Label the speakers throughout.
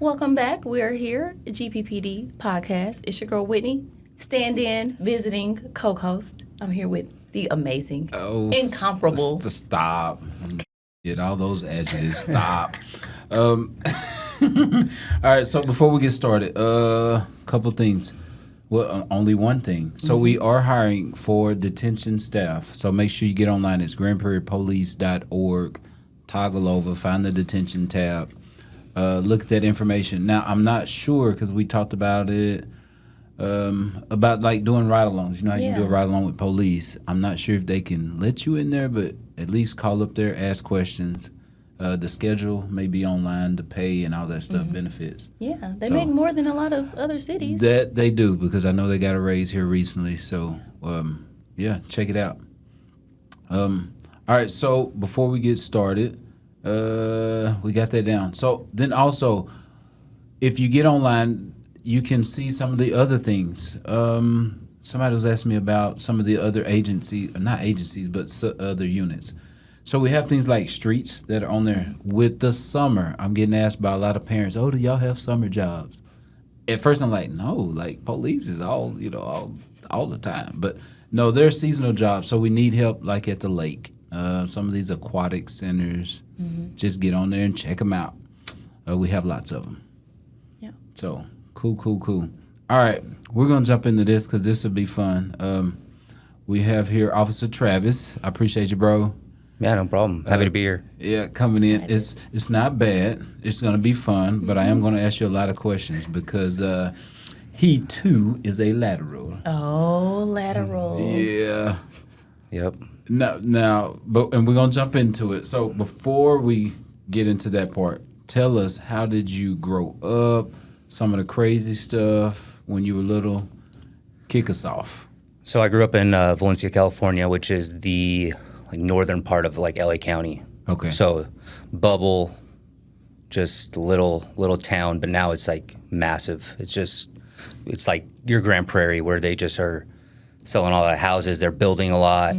Speaker 1: Welcome back. We are here, GPPD podcast. It's your girl Whitney, stand-in, visiting co-host. I'm here with the amazing, incomparable.
Speaker 2: Stop. Get all those adjectives. Stop. All right. So before we get started, couple things. Well, only one thing. So we are hiring for detention staff. So make sure you get online. It's grandprairiepolice.org. Toggle over, find the detention tab. Look at that information. Now, I'm not sure because we talked about it, about like doing ride-alongs. You know how you can do a ride-along with police. I'm not sure if they can let you in there, but at least call up there, ask questions. The schedule may be online, the pay and all that stuff, benefits.
Speaker 1: Yeah, they make more than a lot of other cities.
Speaker 2: That they do because I know they got a raise here recently. So, yeah, check it out. All right, so before we get started, we got that down. So then also, if you get online, you can see some of the other things. Somebody was asking me about some of the other agencies, not agencies, but other units. So we have things like streets that are on there. With the summer, I'm getting asked by a lot of parents, oh, do y'all have summer jobs? At first I'm like, no, like police is all the time. But no, they're seasonal jobs, so we need help like at the lake. Some of these aquatic centers, just get on there and check them out. We have lots of them.
Speaker 1: Yeah.
Speaker 2: So, cool. All right, we're going to jump into this because this will be fun. We have here Officer Travis. I appreciate you, bro.
Speaker 3: Yeah, no problem. Happy to be here.
Speaker 2: Yeah, coming in. It's not bad. It's going to be fun, but I am going to ask you a lot of questions because he, too, is a lateral.
Speaker 1: Oh, laterals.
Speaker 2: Yeah.
Speaker 3: Yep.
Speaker 2: Now, and we're going to jump into it. So before we get into that part, tell us, how did you grow up? Some of the crazy stuff when you were little. Kick us off.
Speaker 3: So I grew up in Valencia, California, which is the northern part of LA County.
Speaker 2: Okay.
Speaker 3: So bubble, just little town, but now it's massive. It's like your Grand Prairie where they just are selling all the houses. They're building a lot.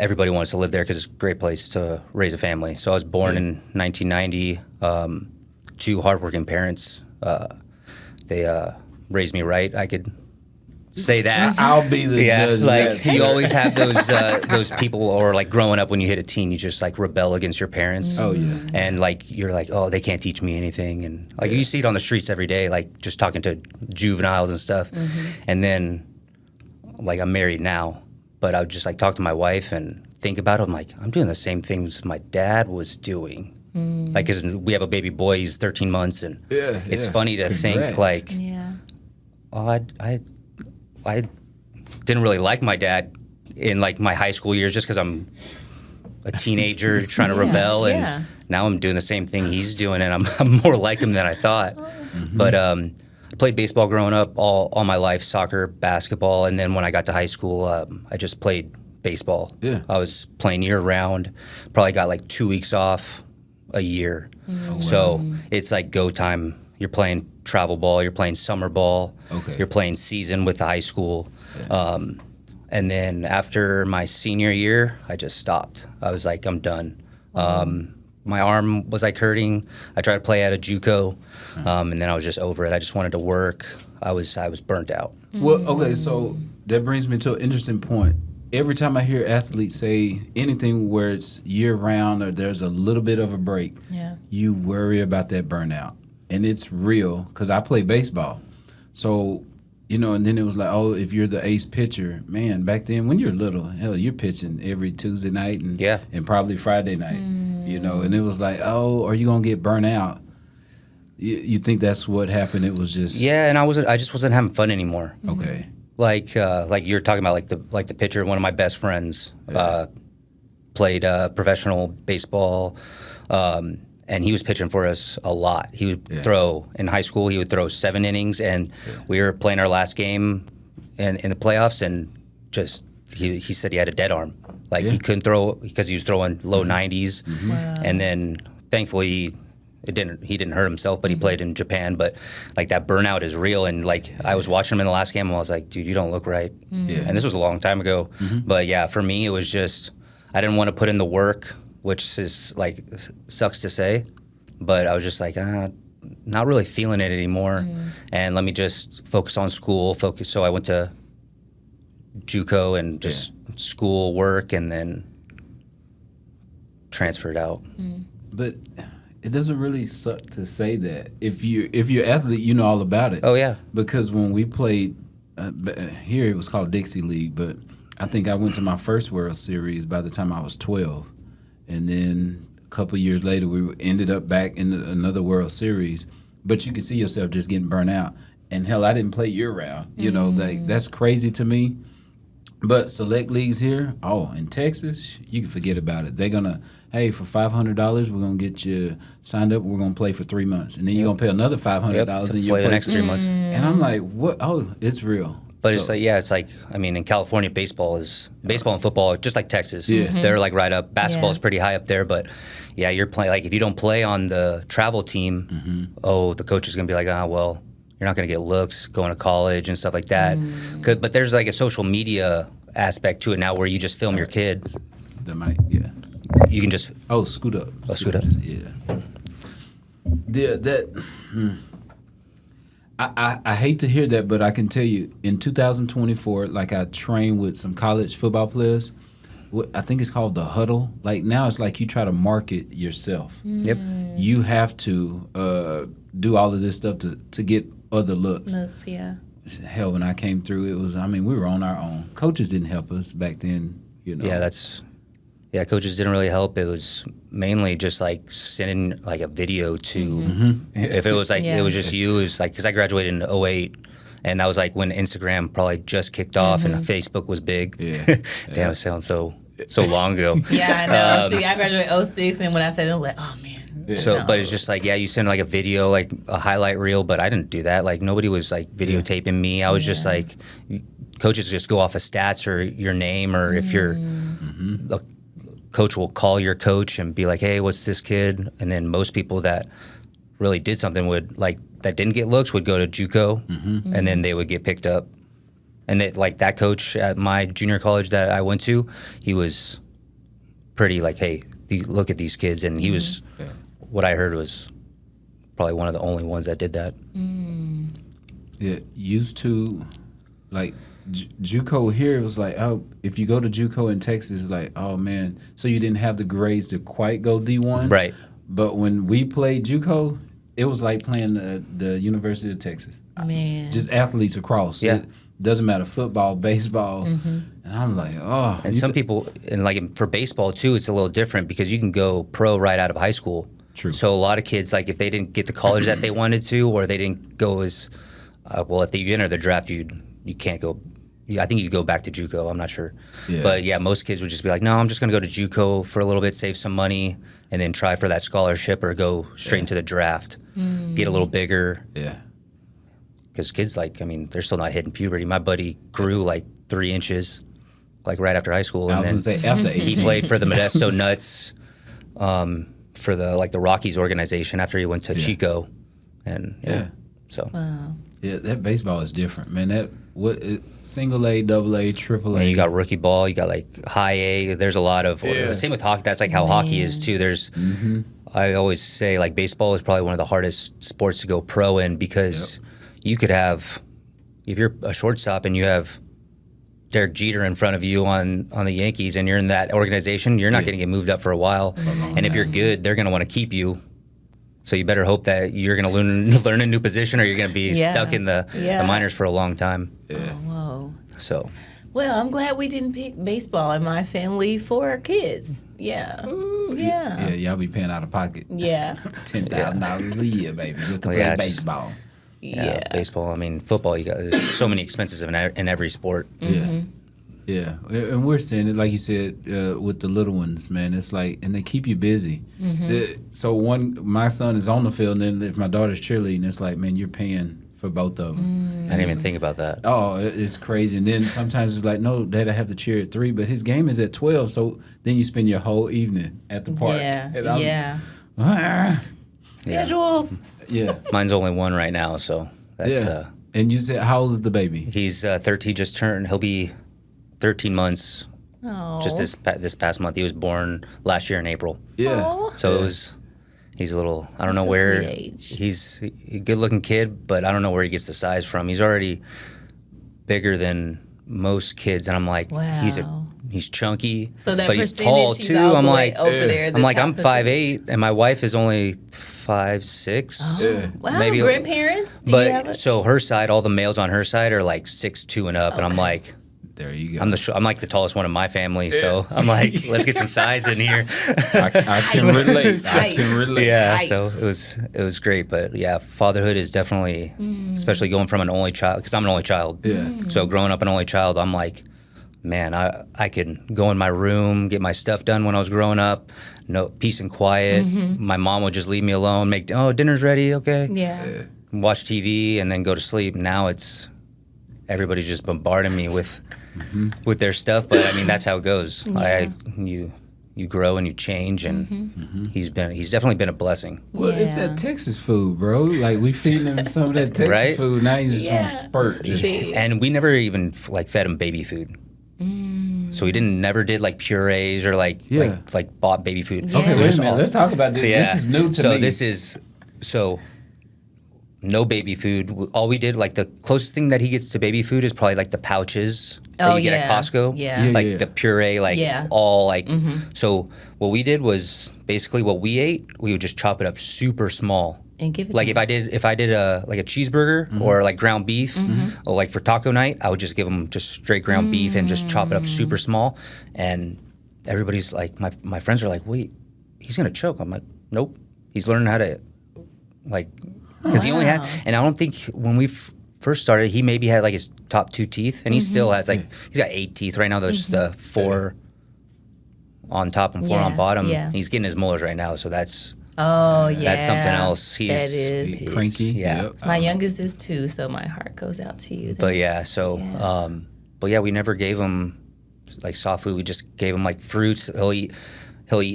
Speaker 3: Everybody wants to live there because it's a great place to raise a family. So I was born in 1990 to hardworking parents. They raised me right. I could say that.
Speaker 2: I'll be the judge.
Speaker 3: You always have those people, or growing up when you hit a teen, you just rebel against your parents.
Speaker 2: Oh yeah.
Speaker 3: And you're oh, they can't teach me anything, and you see it on the streets every day, just talking to juveniles and stuff. And then I'm married now, but I would just talk to my wife and think about it. I'm I'm doing the same things my dad was doing. Because we have a baby boy, he's 13 months, and it's funny to think oh, I didn't really like my dad in my high school years just because I'm a teenager trying to rebel, and now I'm doing the same thing he's doing, and I'm more like him than I thought. But I played baseball growing up all my life, soccer, basketball, and then when I got to high school, I just played baseball.
Speaker 2: Yeah.
Speaker 3: I was playing year round, probably got 2 weeks off a year. So it's go time. You're playing travel ball, you're playing summer ball, you're playing season with the high school. And then after my senior year, I just stopped. I was I'm done. My arm was hurting. I tried to play at a JUCO, and then I was just over it. I just wanted to work. I was burnt out.
Speaker 2: Well, okay, so that brings me to an interesting point. Every time I hear athletes say anything where it's year-round or there's a little bit of a break, you worry about that burnout. And it's real because I play baseball. So, and then it was oh, if you're the ace pitcher, man, back then when you're little, hell, you're pitching every Tuesday night and probably Friday night, and it was oh, are you going to get burnt out? You think that's what happened? It was just...
Speaker 3: Yeah, and I just wasn't having fun anymore.
Speaker 2: Okay.
Speaker 3: Like you're talking about the pitcher, one of my best friends played professional baseball, and he was pitching for us a lot. He would throw, in high school, he would throw 7 innings, and we were playing our last game in the playoffs, and just he said he had a dead arm. He couldn't throw because he was throwing low 90s.
Speaker 1: Wow.
Speaker 3: And then thankfully he didn't hurt himself, but he played in Japan. But that burnout is real, and I was watching him in the last game, and I was like, dude, you don't look right. And this was a long time ago. But yeah, for me it was just I didn't want to put in the work, which is sucks to say, but I was just not really feeling it anymore, and let me just focus on school. So I went to JUCO and just school, work, and then transferred out.
Speaker 2: But it doesn't really suck to say that. If you're an athlete, you know all about it.
Speaker 3: Oh yeah,
Speaker 2: because when we played here, it was called Dixie League, but I think I went to my first World Series by the time I was 12, and then a couple of years later, we ended up back in another World Series. But you could see yourself just getting burnt out. And hell, I didn't play year round. You know, that's crazy to me. But select leagues here, in Texas, you can forget about it. They're gonna, hey, for $500, we're gonna get you signed up. We're gonna play for 3 months, and then you're gonna pay another $500
Speaker 3: to
Speaker 2: and you
Speaker 3: play the next 3 months.
Speaker 2: And I'm like, what? Oh, it's real.
Speaker 3: But it's like I mean, in California, baseball and football, just like Texas. They're like right up. Basketball is pretty high up there, but yeah, you're playing. Like if you don't play on the travel team, the coach is gonna be like, well, you're not gonna get looks going to college and stuff like that. But there's like a social media aspect to it now where you just film your kid.
Speaker 2: That might,
Speaker 3: You can just
Speaker 2: scoot up.
Speaker 3: Scoot up.
Speaker 2: I hate to hear that, but I can tell you, in 2024, like I trained with some college football players. I think it's called the huddle. Like now, it's like you try to market yourself.
Speaker 3: Yep.
Speaker 2: You have to do all of this stuff to get other looks. Hell, when I came through, we were on our own. Coaches didn't help us back then. You know.
Speaker 3: Coaches didn't really help. It was mainly just like sending like a video to, if it was like, it was just you, it was like, because I graduated in 2008, and that was like when Instagram probably just kicked off and Facebook was big. Damn, it sounds so long ago.
Speaker 1: Yeah, I know. See, I graduated 2006, and when I said it, I'm like, oh man.
Speaker 3: But it's just like, you send like a video, like a highlight reel, but I didn't do that. Like nobody was like videotaping me. I was just like, coaches just go off of stats or your name, or if you're, the coach will call your coach and be like, hey, what's this kid? And then most people that really did something that didn't get looks would go to JUCO, and then they would get picked up. And that coach at my junior college that I went to, he was pretty like, hey, look at these kids. And he was, what I heard was probably one of the only ones that did that.
Speaker 2: Yeah, used to, like, JUCO here, it was like, if you go to JUCO in Texas, like, oh man, so you didn't have the grades to quite go D1.
Speaker 3: Right.
Speaker 2: But when we played JUCO, it was like playing the University of Texas.
Speaker 1: Man.
Speaker 2: Just athletes across.
Speaker 3: Yeah.
Speaker 2: It doesn't matter, football, baseball. And I'm like, oh.
Speaker 3: And some people, and like for baseball too, it's a little different because you can go pro right out of high school.
Speaker 2: True.
Speaker 3: So a lot of kids, like if they didn't get the college that they wanted to, or they didn't go as, if you enter the draft, you can't go. I think you go back to JUCO. I'm not sure. Yeah. But yeah, most kids would just be like, no, I'm just going to go to JUCO for a little bit, save some money, and then try for that scholarship or go straight into the draft, get a little bigger.
Speaker 2: Yeah.
Speaker 3: Because kids, they're still not hitting puberty. My buddy grew like 3 inches, like right after high school.
Speaker 2: And then say after 18.
Speaker 3: He played for the Modesto Nuts, for the Rockies organization after he went to Chico. And so.
Speaker 1: Wow.
Speaker 2: Yeah, that baseball is different, man. Single A, double A, triple A.
Speaker 3: And you got rookie ball, you got like high A. There's a lot of the same with hockey. That's like how hockey is too. There's I always say like baseball is probably one of the hardest sports to go pro in because you could have, if you're a shortstop and you have Derek Jeter in front of you on the Yankees and you're in that organization, you're not going to get moved up for a while. And if you're good, they're going to want to keep you. So you better hope that you're going to learn a new position, or you're going to be stuck in the minors for a long time.
Speaker 1: Yeah. Oh, whoa.
Speaker 3: So.
Speaker 1: Well, I'm glad we didn't pick baseball in my family for our kids. Yeah.
Speaker 2: Ooh, yeah, y'all be paying out of pocket.
Speaker 1: Yeah.
Speaker 2: $10,000 a year, baby, just to play baseball.
Speaker 3: Yeah, baseball. Football. There's so many expenses in every sport.
Speaker 2: Yeah, and we're seeing it, like you said, with the little ones, man. It's like, and they keep you busy. So my son is on the field, and then if my daughter's cheerleading, it's like, man, you're paying for both of them.
Speaker 3: I didn't even think about that.
Speaker 2: Oh, it's crazy. And then sometimes it's like, no, Dad, I have to cheer at 3, but his game is at 12, so then you spend your whole evening at the park.
Speaker 1: Schedules.
Speaker 2: Yeah.
Speaker 3: Mine's only 1 right now, so that's...
Speaker 2: And you said, how old is the baby?
Speaker 3: He's 13, just turned. He'll be 13 months.
Speaker 1: Oh.
Speaker 3: Just this past month. He was born last year in April.
Speaker 2: Yeah.
Speaker 1: Aww.
Speaker 3: So it was He's a little, I don't
Speaker 1: That's
Speaker 3: know
Speaker 1: a
Speaker 3: where,
Speaker 1: sweet age.
Speaker 3: he's a good looking kid, but I don't know where he gets the size from. He's already bigger than most kids, and I'm like,
Speaker 1: Wow.
Speaker 3: he's chunky,
Speaker 1: So that
Speaker 3: but he's
Speaker 1: percentage,
Speaker 3: tall
Speaker 1: he's
Speaker 3: too.
Speaker 1: all
Speaker 3: I'm
Speaker 1: the way
Speaker 3: like,
Speaker 1: over there.
Speaker 3: I'm like, I'm
Speaker 1: percentage.
Speaker 3: 5'8", and my wife is only 5'6".
Speaker 1: Oh, wow,
Speaker 3: Maybe-
Speaker 1: grandparents? Do you have
Speaker 3: But
Speaker 1: it?
Speaker 3: so her side, all the males on her side are like 6'2" and up, and I'm like,
Speaker 2: There you go.
Speaker 3: I'm like the tallest one in my family, so I'm like, let's get some size in here.
Speaker 2: I can relate. I can relate.
Speaker 3: Yeah,
Speaker 1: Right.
Speaker 3: so it was great, but yeah, fatherhood is definitely, especially going from an only child, because I'm an only child.
Speaker 2: Yeah.
Speaker 3: So growing up an only child, I'm like, man, I could go in my room, get my stuff done when I was growing up, no peace and quiet. My mom would just leave me alone, dinner's ready, okay,
Speaker 1: Yeah.
Speaker 3: watch TV, and then go to sleep. Now it's everybody's just bombarding me with their stuff, but I mean that's how it goes.
Speaker 1: Yeah.
Speaker 3: You grow and you change, and he's definitely been a blessing.
Speaker 2: Well, it's
Speaker 1: Yeah.
Speaker 2: that Texas food, bro. Like we feeding him some of that Texas
Speaker 3: Right?
Speaker 2: food. Now he's just
Speaker 1: Yeah.
Speaker 2: on spurt. Just,
Speaker 1: See.
Speaker 3: And we never even like fed him baby food. So we never did like purees or like bought baby food.
Speaker 1: Yeah.
Speaker 2: okay,
Speaker 1: We're
Speaker 2: wait
Speaker 3: Just
Speaker 2: a minute.
Speaker 3: all-
Speaker 2: Let's talk about this.
Speaker 3: Yeah.
Speaker 2: This is new to
Speaker 3: so
Speaker 2: me.
Speaker 3: this is no baby food. All we did, like the closest thing that he gets to baby food is probably like the pouches that
Speaker 1: Oh,
Speaker 3: you get
Speaker 1: yeah.
Speaker 3: at Costco.
Speaker 1: Yeah. Yeah,
Speaker 3: Like
Speaker 2: yeah.
Speaker 3: the puree, like
Speaker 1: Yeah.
Speaker 3: all like. So what we did was basically what we ate. We would just chop it up super small.
Speaker 1: And give it
Speaker 3: Like
Speaker 1: to
Speaker 3: if I did a like a cheeseburger or like ground beef, or like for taco night, I would just give them just straight ground beef and just chop it up super small. And everybody's like, my friends are like, wait, he's gonna choke. I'm like, nope, he's learning how to like, because he only had,
Speaker 1: Wow.
Speaker 3: and I don't think when we first started, he maybe had like his top 2 teeth, and he still has like he's got 8 teeth right now. There's just the 4 on top and 4 on
Speaker 1: Yeah,
Speaker 3: bottom.
Speaker 1: yeah.
Speaker 3: He's getting his molars right now, so that's.
Speaker 1: Oh, yeah.
Speaker 3: That's something else. He's
Speaker 1: that is.
Speaker 3: he's-
Speaker 2: cranky.
Speaker 3: Yeah.
Speaker 2: Yep.
Speaker 1: My youngest is 2, so my heart goes out to you.
Speaker 3: But yeah,
Speaker 1: That's-
Speaker 3: so but yeah, we never gave him like soft food. We just gave him like fruits. He'll eat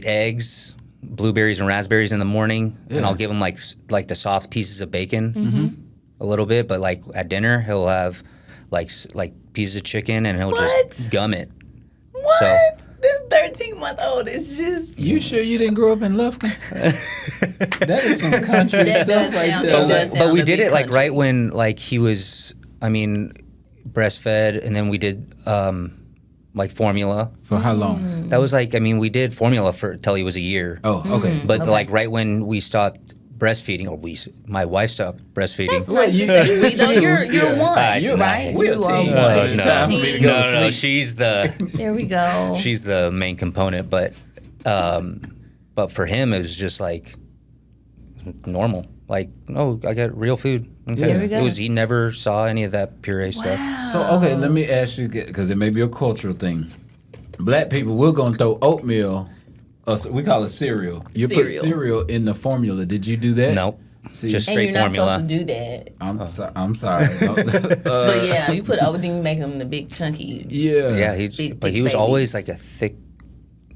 Speaker 3: eggs, blueberries and raspberries in the morning, and
Speaker 2: Yeah.
Speaker 3: I'll give him like the soft pieces of bacon a little bit. But like at dinner, he'll have like pieces of chicken, and he'll
Speaker 1: What?
Speaker 3: just gum it.
Speaker 1: What?
Speaker 3: So-
Speaker 1: This 13-month-old is just.
Speaker 2: You sure you didn't grow up in Lufkin? That is some country
Speaker 1: That does
Speaker 2: stuff right
Speaker 1: sound-
Speaker 2: there.
Speaker 1: that does sound
Speaker 3: But we
Speaker 1: a
Speaker 3: did
Speaker 1: big
Speaker 3: it like
Speaker 1: country.
Speaker 3: right when like he was, I mean, breastfed, and then we did like formula.
Speaker 2: For how long?
Speaker 3: That was like, I mean, we did formula for till he was a year.
Speaker 2: Oh, okay.
Speaker 3: But
Speaker 1: Okay.
Speaker 3: like right when we stopped breastfeeding, or my wife stopped breastfeeding.
Speaker 1: That's
Speaker 2: Well,
Speaker 1: nice
Speaker 2: you-
Speaker 1: to see. We know you're
Speaker 2: yeah.
Speaker 1: one,
Speaker 3: you're
Speaker 1: right?
Speaker 2: we're a
Speaker 1: You are
Speaker 2: team.
Speaker 1: one.
Speaker 2: Take your time for me to go to
Speaker 3: no,
Speaker 2: sleep.
Speaker 3: she's
Speaker 1: There we go.
Speaker 3: the main component, but for him it was just like normal. Like, oh, I got real food. Okay.
Speaker 2: There we
Speaker 1: go.
Speaker 3: He never saw any of that puree stuff.
Speaker 2: So, okay, let me ask you, because it may be a cultural thing. Black people, we're going to throw oatmeal, we call it cereal. You put
Speaker 1: Cereal.
Speaker 2: cereal in the formula. Did you do that?
Speaker 3: Nope.
Speaker 2: See,
Speaker 3: Just
Speaker 1: And
Speaker 3: straight
Speaker 1: you're not
Speaker 3: formula.
Speaker 1: supposed to do that.
Speaker 2: I'm sorry.
Speaker 1: But yeah, you put everything, make them the big chunky.
Speaker 2: Yeah.
Speaker 3: Yeah,
Speaker 1: Big,
Speaker 3: he
Speaker 1: big
Speaker 3: was always
Speaker 1: babies.
Speaker 3: like a thick,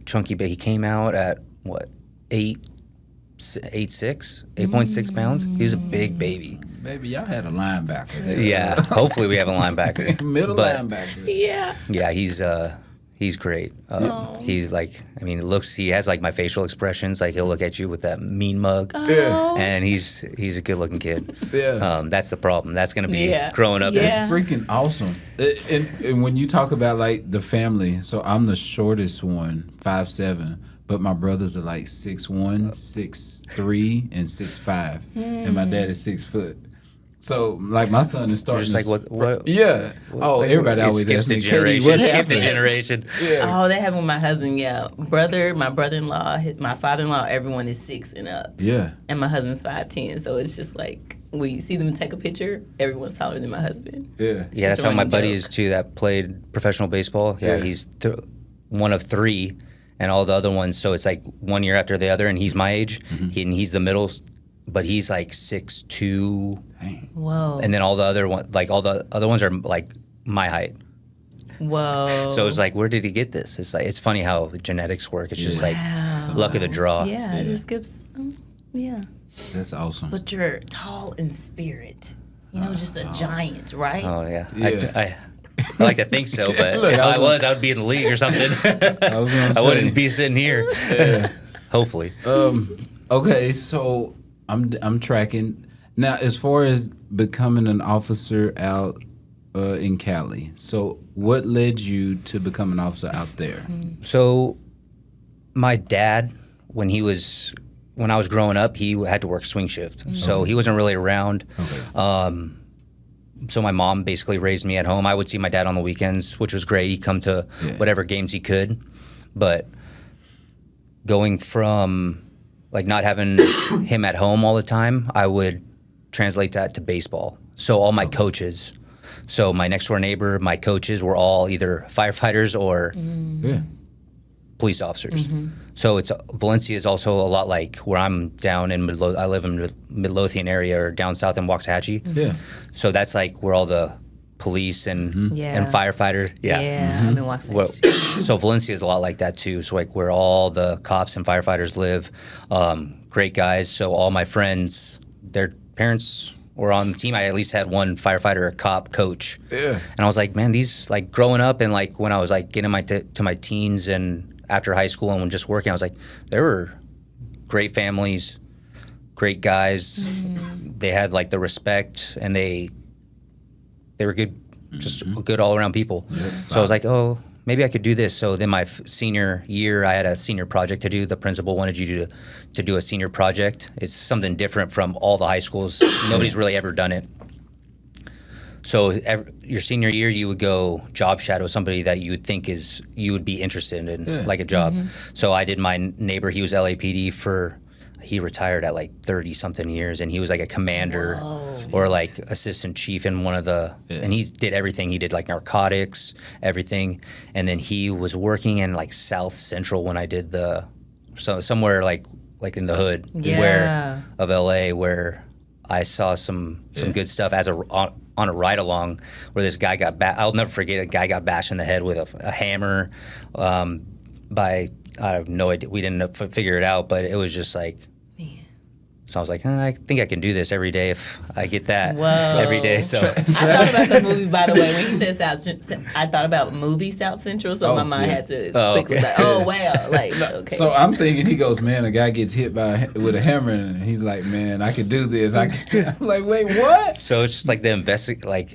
Speaker 3: chunky baby. He came out at what, 8.6 pounds. He was a big baby.
Speaker 2: Baby, y'all had a linebacker there.
Speaker 3: Yeah, hopefully we have a linebacker.
Speaker 2: Middle
Speaker 3: But,
Speaker 2: linebacker.
Speaker 1: Yeah.
Speaker 3: Yeah, he's great. He's like, I mean, he has like my facial expressions. Like he'll look at you with that mean mug,
Speaker 2: Yeah.
Speaker 3: and he's a good looking kid.
Speaker 2: Yeah.
Speaker 3: That's the problem. That's gonna be
Speaker 1: Yeah.
Speaker 3: growing up.
Speaker 1: Yeah.
Speaker 2: It's freaking awesome. And when you talk about like the family, so I'm the shortest one, 5'7", but my brothers are like 6'1", 6'3", and 6'5", and my dad is 6 foot. So like my son is starting.
Speaker 3: Just like
Speaker 2: to
Speaker 3: what?
Speaker 2: Yeah. Oh,
Speaker 3: Like,
Speaker 2: everybody
Speaker 3: it
Speaker 2: always
Speaker 3: skips
Speaker 2: asks
Speaker 3: the
Speaker 2: me, "Katie,
Speaker 3: generation.
Speaker 2: what
Speaker 3: Skip the
Speaker 2: happened?"
Speaker 3: generation.
Speaker 2: Yeah.
Speaker 1: Oh, that happened with my husband. Yeah, my brother-in-law, my father-in-law. Everyone is 6 and up,
Speaker 2: Yeah.
Speaker 1: and my husband's 5'10". So it's just like we see them take a picture. Everyone's taller than my husband.
Speaker 2: Yeah.
Speaker 3: Yeah,
Speaker 1: just
Speaker 3: that's
Speaker 1: a
Speaker 3: how my
Speaker 1: running
Speaker 3: buddy
Speaker 1: joke.
Speaker 3: is too. That played professional baseball. Yeah,
Speaker 2: Yeah.
Speaker 3: he's one of 3, and all the other ones. So it's like one year after the other, and he's my age, and he's the middle, but he's like 6'2",
Speaker 2: Dang.
Speaker 1: Whoa.
Speaker 3: and then all the other ones are like my height.
Speaker 1: Whoa.
Speaker 3: So it's like, where did he get this? It's like, it's funny how genetics work. It's just like
Speaker 1: Wow.
Speaker 3: luck of the draw.
Speaker 1: Yeah, it just gives. Yeah.
Speaker 2: That's awesome.
Speaker 1: But you're tall in spirit. You know, just a giant, right?
Speaker 3: Oh yeah.
Speaker 2: Yeah.
Speaker 3: I like to think so, but
Speaker 2: Look,
Speaker 3: if
Speaker 2: I
Speaker 3: I
Speaker 2: was-
Speaker 3: was, I would be in the league or something.
Speaker 2: I was gonna
Speaker 3: I wouldn't
Speaker 2: say.
Speaker 3: be sitting here. Hopefully.
Speaker 2: Okay, so I'm tracking now as far as becoming an officer out in Cali. So what led you to become an officer out there?
Speaker 3: So my dad, when I was growing up, he had to work swing shift, so he wasn't really around.
Speaker 2: Okay.
Speaker 3: So my mom basically raised me at home. I would see my dad on the weekends, which was great. He'd come to whatever games he could. But going from like not having him at home all the time, I would translate that to baseball. So all my coaches, so my next door neighbor, my coaches were all either firefighters or police officers. So Valencia is also a lot like where I'm down in I live in Midlothian area or down south in Waxahachie.
Speaker 2: Yeah.
Speaker 3: So that's like where all the police and firefighters.
Speaker 1: I'm in Waxahachie.
Speaker 3: So Valencia is a lot like that too. So like where all the cops and firefighters live, great guys. So all my friends, their parents were on the team. I at least had one firefighter, a cop, coach. Yeah. And I was like, man, these like growing up and like when I was like getting to my teens and after high school and when just working, I was like, there were great families, great guys. They had like the respect and they were good, just good all around people. So I was like, oh, maybe I could do this. So then my senior year, I had a senior project to do. The principal wanted you to do a senior project. It's something different from all the high schools. Nobody's really ever done it. So your senior year, you would go job shadow somebody that you would think you would be interested in, like a job. So I did my neighbor. He was LAPD he retired at like 30-something years, and he was like a commander or like assistant chief in one of the, and he did everything. He did like narcotics, everything. And then he was working in like South Central when I did somewhere like in the hood of LA where I saw some good stuff on a ride along where this guy I'll never forget, a guy got bashed in the head with a hammer by, I have no idea, we didn't figure it out, but it was just like, so I was like, I think I can do this every day if I get that every day. So
Speaker 1: I thought about the movie, by the way, when he said South. I thought about movie South Central, so my mind had to quickly like, wow, like okay.
Speaker 2: So I'm thinking, he goes, man, a guy gets hit with a hammer, and he's like, man, I could do this. I'm like, wait, what?
Speaker 3: So it's just like the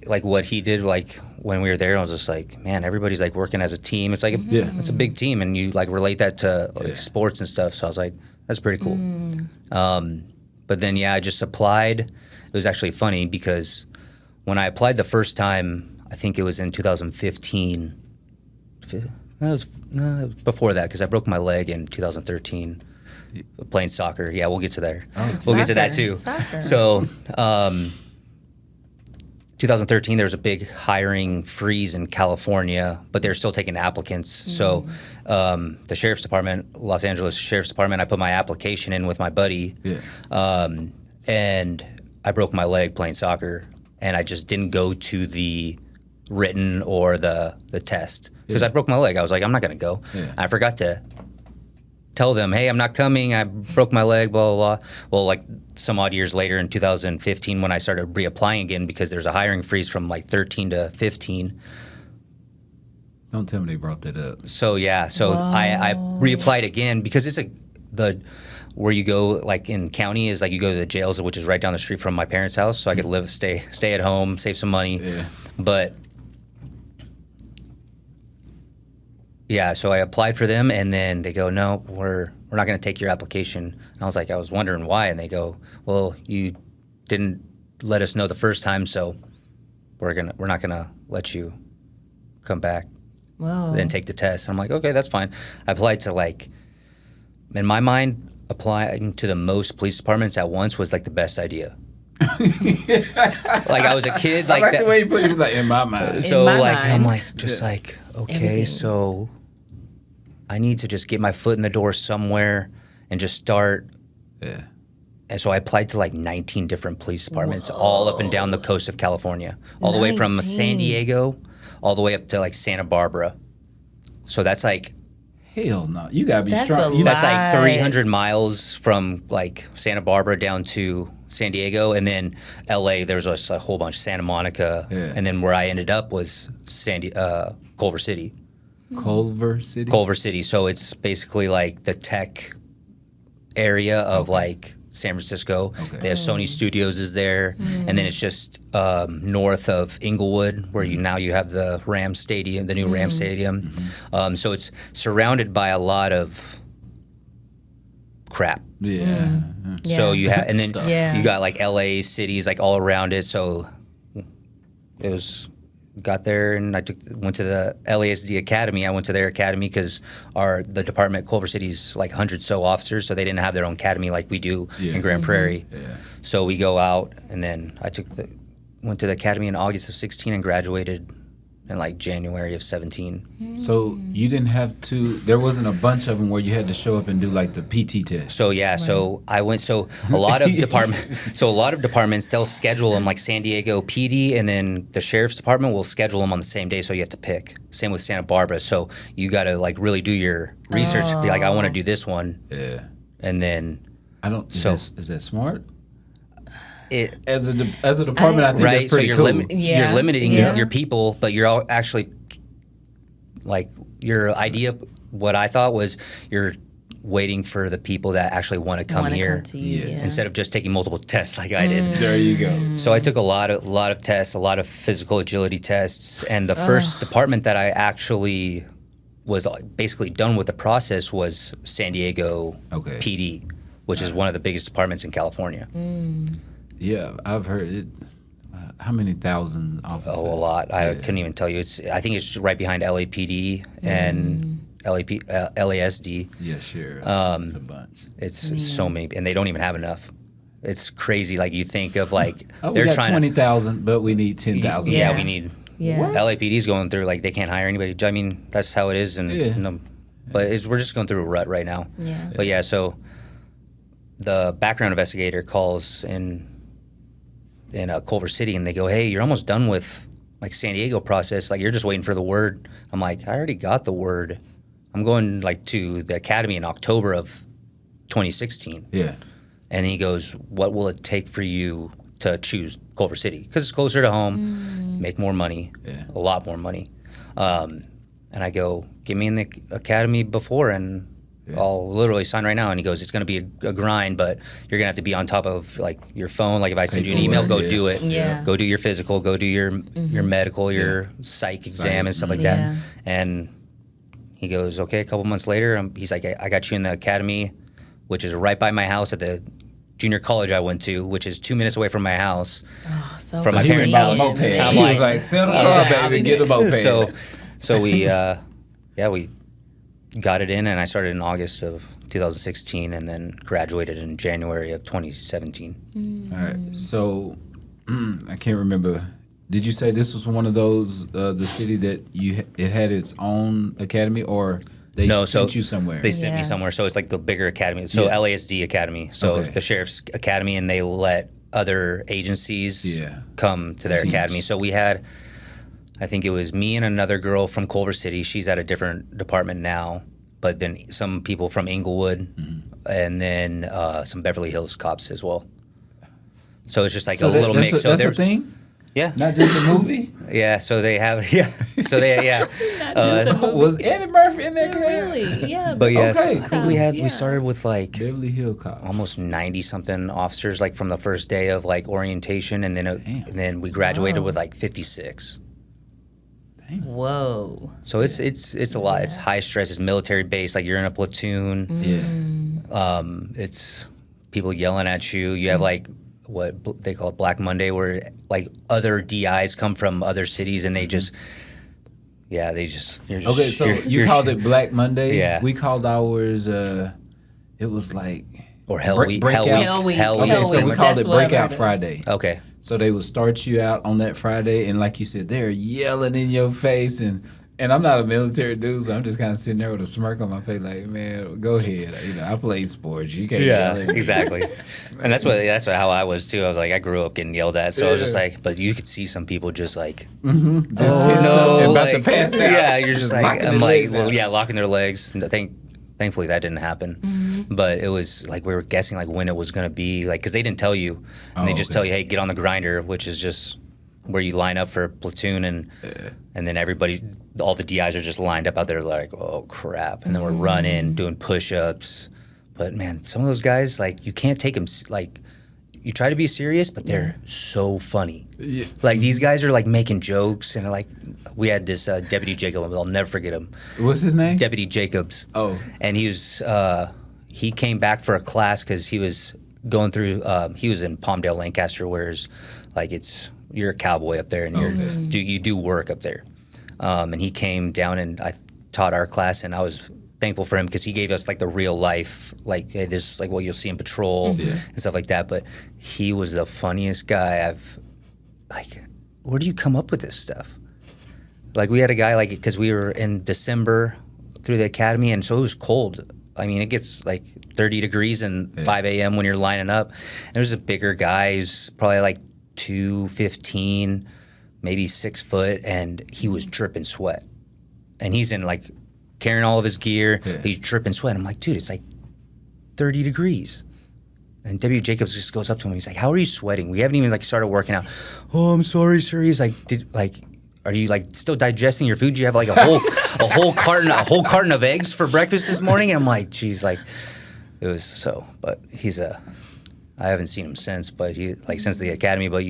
Speaker 3: like what he did, like when we were there, I was just like, man, everybody's like working as a team. It's like it's a big team, and you like relate that to like, sports and stuff. So I was like, that's pretty cool. But then, I just applied. It was actually funny because when I applied the first time, I think it was in 2015. It was before that because I broke my leg in 2013 playing soccer. Yeah, we'll get to there. We'll get to that too. Soccer. So 2013, there was a big hiring freeze in California, but they're still taking applicants. So the Sheriff's Department, Los Angeles Sheriff's Department, I put my application in with my buddy, and I broke my leg playing soccer, and I just didn't go to the written or the test because I broke my leg. I was like, I'm not going to go. I forgot to tell them, hey, I'm not coming. I broke my leg, blah, blah, blah. Well, like some odd years later in 2015 when I started reapplying again because there's a hiring freeze from like 13 to 15.
Speaker 2: Don't tell me they brought that up.
Speaker 3: So, I reapplied again because it's where you go like in county is like you go to the jails, which is right down the street from my parents' house. So I could stay at home, save some money. Yeah. But so I applied for them, and then they go, no, we're not going to take your application. And I was wondering why, and they go, well, you didn't let us know the first time, so we're not gonna let you come back and take the test. I'm like, okay, that's fine. I applied to like, in my mind, applying to the most police departments at once was like the best idea. Like I was a kid, like
Speaker 2: I like that. The way you put it, like in my mind.
Speaker 3: So I'm like, like, okay, everything. So I need to just get my foot in the door somewhere and just start. Yeah. And so I applied to like 19 different police departments all up and down the coast of California, all the way from San Diego, all the way up to like Santa Barbara. So that's like,
Speaker 2: hell no, you gotta be strong.
Speaker 3: That's like 300 miles from like Santa Barbara down to San Diego, and then LA. There's a whole bunch, Santa Monica, and then where I ended up was Culver City.
Speaker 2: Culver City.
Speaker 3: Culver City. So it's basically like the tech area of like San Francisco.
Speaker 2: Okay.
Speaker 3: They have Sony Studios is there, and then it's just north of Inglewood, where you have the Rams Stadium, the new Rams Stadium. So it's surrounded by a lot of crap.
Speaker 2: Yeah.
Speaker 3: So you have, and then
Speaker 1: Yeah.
Speaker 3: you got like LA cities like all around it. So it was. Got there and went to the LASD Academy. I went to their academy because the department, Culver City's like 100 so officers, so they didn't have their own academy like we do in Grand Prairie.
Speaker 2: Yeah.
Speaker 3: So we go out, and then I went to the academy in August of 16 and graduated in like January of 17.
Speaker 2: So you didn't have to. There wasn't a bunch of them where you had to show up and do like the PT test.
Speaker 3: So so I went. So a lot of departments they'll schedule them like San Diego PD, and then the sheriff's department will schedule them on the same day. So you have to pick. Same with Santa Barbara. So you got to like really do your research. Be like, I want to do this one.
Speaker 2: Yeah.
Speaker 3: And then
Speaker 2: I don't. Is that smart?
Speaker 3: It,
Speaker 2: As a department, I think
Speaker 3: right.
Speaker 2: that's pretty
Speaker 3: So
Speaker 2: cool.
Speaker 3: you're limiting your people, but you're all actually like your idea. What I thought was you're waiting for the people that actually want to come here
Speaker 1: to you,
Speaker 3: instead of just taking multiple tests like I did.
Speaker 2: There you go.
Speaker 3: So I took a lot of tests, a lot of physical agility tests, and the first department that I actually was basically done with the process was San Diego PD, which is one of the biggest departments in California.
Speaker 2: Yeah, I've heard it. How many thousand officers?
Speaker 3: Oh, a lot. I couldn't even tell you. I think it's right behind LAPD and LASD.
Speaker 2: Yeah, sure. It's a bunch.
Speaker 3: It's so many, and they don't even have enough. It's crazy. Like you think of like
Speaker 2: we got 20,000, but we need 10,000.
Speaker 3: Yeah, we need.
Speaker 1: Yeah.
Speaker 3: LAPD's going through like they can't hire anybody. I mean, that's how it is, and but we're just going through a rut right now.
Speaker 1: Yeah.
Speaker 3: But yeah, so the background investigator calls in Culver City, and they go, "Hey, you're almost done with like San Diego process. Like you're just waiting for the word." I'm like, "I already got the word. I'm going like to the academy in October of 2016."
Speaker 2: Yeah.
Speaker 3: And he goes, "What will it take for you to choose Culver City? Because it's closer to home, make more money, a lot more money." And I go, "Get me in the academy before, and I'll literally sign right now." And he goes, "It's going to be a grind, but you're going to have to be on top of like your phone. Like if I send you an email, go do it.
Speaker 1: Yeah.
Speaker 3: Go do your physical. Go do your medical, your psych exam and stuff like that." And he goes, "Okay." A couple months later, he's like, "I got you in the academy, which is right by my house at the junior college I went to, which is 2 minutes away from my house, from my parents' house."
Speaker 2: I'm like, "Sell the car, baby, get a moped."
Speaker 3: So we, we got it in, and I started in August of 2016, and then graduated in January of 2017.
Speaker 2: All right. So I can't remember. Did you say this was one of those the city that it had its own academy, or they sent you somewhere?
Speaker 3: They sent me somewhere. So it's like the bigger academy. So LASD Academy. So the sheriff's academy, and they let other agencies come to their academy. So we had, I think it was me and another girl from Culver City. She's at a different department now. But then some people from Inglewood, and then some Beverly Hills cops as well. So it's just like a little mix.
Speaker 2: That's a thing?
Speaker 3: Yeah.
Speaker 2: Not just a movie?
Speaker 3: Yeah, so they have, So they,
Speaker 2: was Eddie Murphy in that?
Speaker 1: Really? Yeah.
Speaker 3: But yeah,
Speaker 2: Okay,
Speaker 3: so I think we started with like
Speaker 2: Beverly Hills cops.
Speaker 3: almost 90-something officers, like from the first day of like orientation, and then we graduated with like 56.
Speaker 1: Whoa.
Speaker 3: So it's a lot. It's high stress. It's military based. Like you're in a platoon. It's people yelling at you. You have like what they call it Black Monday, where like other DIs come from other cities, and they just you're just
Speaker 2: okay. So you called it Black Monday.
Speaker 3: Yeah.
Speaker 2: We called ours. It was like
Speaker 3: Hell Week.
Speaker 1: Hell Week.
Speaker 2: Okay, so we called it Breakout Friday.
Speaker 3: Okay.
Speaker 2: So they would start you out on that Friday, and like you said, they're yelling in your face, and I'm not a military dude, so I'm just kind of sitting there with a smirk on my face, like, man, go ahead. I play sports. You can't yell at me.
Speaker 3: Exactly. And that's how I was too. I was like, I grew up getting yelled at, so I was just like, but you could see some people just like,
Speaker 2: just tense up and about to pass out.
Speaker 3: Yeah, you're just like, I'm like,
Speaker 2: well,
Speaker 3: locking their legs. Thankfully that didn't happen, but it was like we were guessing like when it was gonna be, like, because they didn't tell you, and they just tell you, hey, get on the grinder, which is just where you line up for a platoon, and then all the DIs are just lined up out there like, oh crap, and then we're running, doing push-ups, But man, some of those guys, like, you can't take them, like, you try to be serious, but they're so funny. Yeah. Like, these guys are like making jokes, and like, we had this Deputy Jacob. I'll never forget him.
Speaker 2: What's his name?
Speaker 3: Deputy Jacobs.
Speaker 2: Oh.
Speaker 3: And he came back for a class because he was going through. He was in Palmdale, Lancaster, whereas like you're a cowboy up there, and you do work up there. And he came down, and I taught our class, and I was thankful for him because he gave us like the real life, like, hey, this is like what you'll see in patrol and stuff like that. But he was the funniest guy I've, like, where do you come up with this stuff? Like, we had a guy, like, because we were in December through the academy, and so it was cold. I mean, it gets like 30 degrees and 5 a.m. when you're lining up. And there's a bigger guy who's probably like 215, maybe 6 foot, and he was dripping sweat. And he's in like carrying all of his gear. Yeah. He's dripping sweat. I'm like, dude, it's like 30 degrees. And W. Jacobs just goes up to him. He's like, how are you sweating? We haven't even like started working out. Oh, I'm sorry, sir. He's like, are you like still digesting your food? Do you have like a whole carton of eggs for breakfast this morning? And I'm like, geez, like, it was so. But I haven't seen him since. But he, like, since the academy. But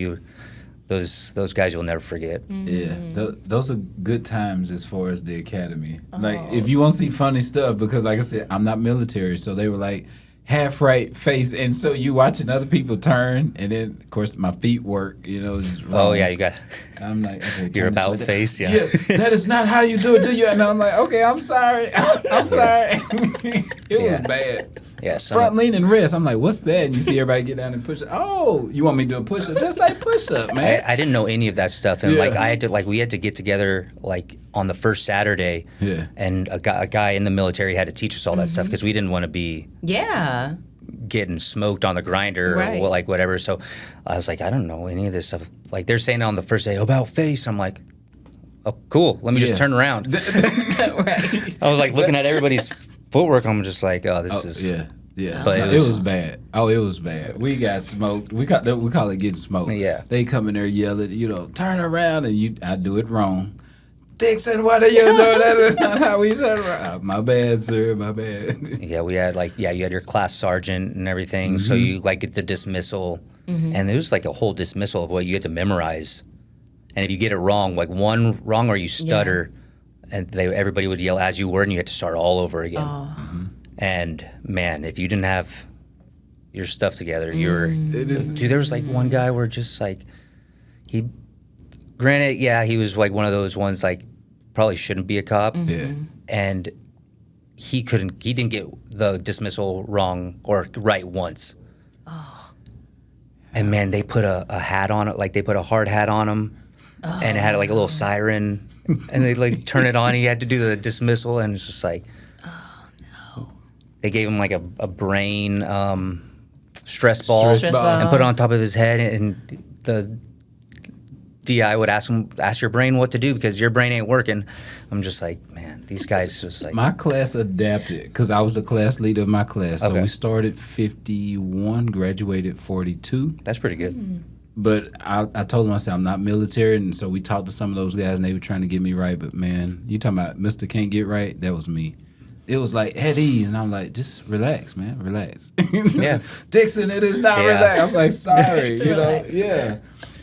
Speaker 3: those guys you'll never forget.
Speaker 2: Yeah, those are good times as far as the academy. Like, if you want to see funny stuff, because like I said, I'm not military, so they were like half right face, and so you watching other people turn, and then of course my feet work, just wrong.
Speaker 3: Oh yeah, you got.
Speaker 2: I'm like, okay,
Speaker 3: you're about face, yeah.
Speaker 2: Yes, that is not how you do it, do you? And I'm like, okay, I'm sorry, I'm sorry. It was bad.
Speaker 3: Yeah,
Speaker 2: front lean and rest. I'm like, what's that? And you see everybody get down and push up. Oh, you want me to do a push up? Just like push up, man.
Speaker 3: I didn't know any of that stuff, and we had to get together like on the first Saturday. Yeah. And a guy in the military had to teach us all that stuff because we didn't want to be getting smoked on the grinder or like whatever. So I was like, I don't know any of this stuff. Like, they're saying on the first day about face. I'm like, oh, cool. Let me just turn around. I was like looking at everybody's footwork. I'm just like, oh, this is
Speaker 2: yeah. But it was bad. Oh, it was bad. We got smoked. We call it getting smoked. Yeah. They come in there yelling, turn around, and I do it wrong. Texan, what are you doing? That is not how we turn around. My bad, sir. My bad.
Speaker 3: Yeah, we had you had your class sergeant and everything. So you like get the dismissal, and there was like a whole dismissal of what you had to memorize. And if you get it wrong, like one wrong or you stutter, and everybody would yell as you were, and you had to start all over again. Oh. And man, if you didn't have your stuff together, dude. There was like one guy where just like granted, he was like one of those ones like probably shouldn't be a cop. Yeah. And he didn't get the dismissal wrong or right once. Oh. And man, they put a hat on it, like they put a hard hat on him, and it had like a little siren, and they like turn it on, and he had to do the dismissal, and it's just like, oh no. They gave him like a brain stress ball and put it on top of his head, and the DI would ask your brain what to do because your brain ain't working. I'm just like, man, these guys just like.
Speaker 2: My class adapted because I was a class leader of my class. So we started 51, graduated 42.
Speaker 3: That's pretty good.
Speaker 2: But I told them, I said, I'm not military. And so we talked to some of those guys and they were trying to get me right. But man, you talking about Mr. Can't Get Right? That was me. It was like, at ease. And I'm like, just relax, man, relax.
Speaker 3: Yeah.
Speaker 2: Texan, it is not relax. I'm like, sorry, yeah.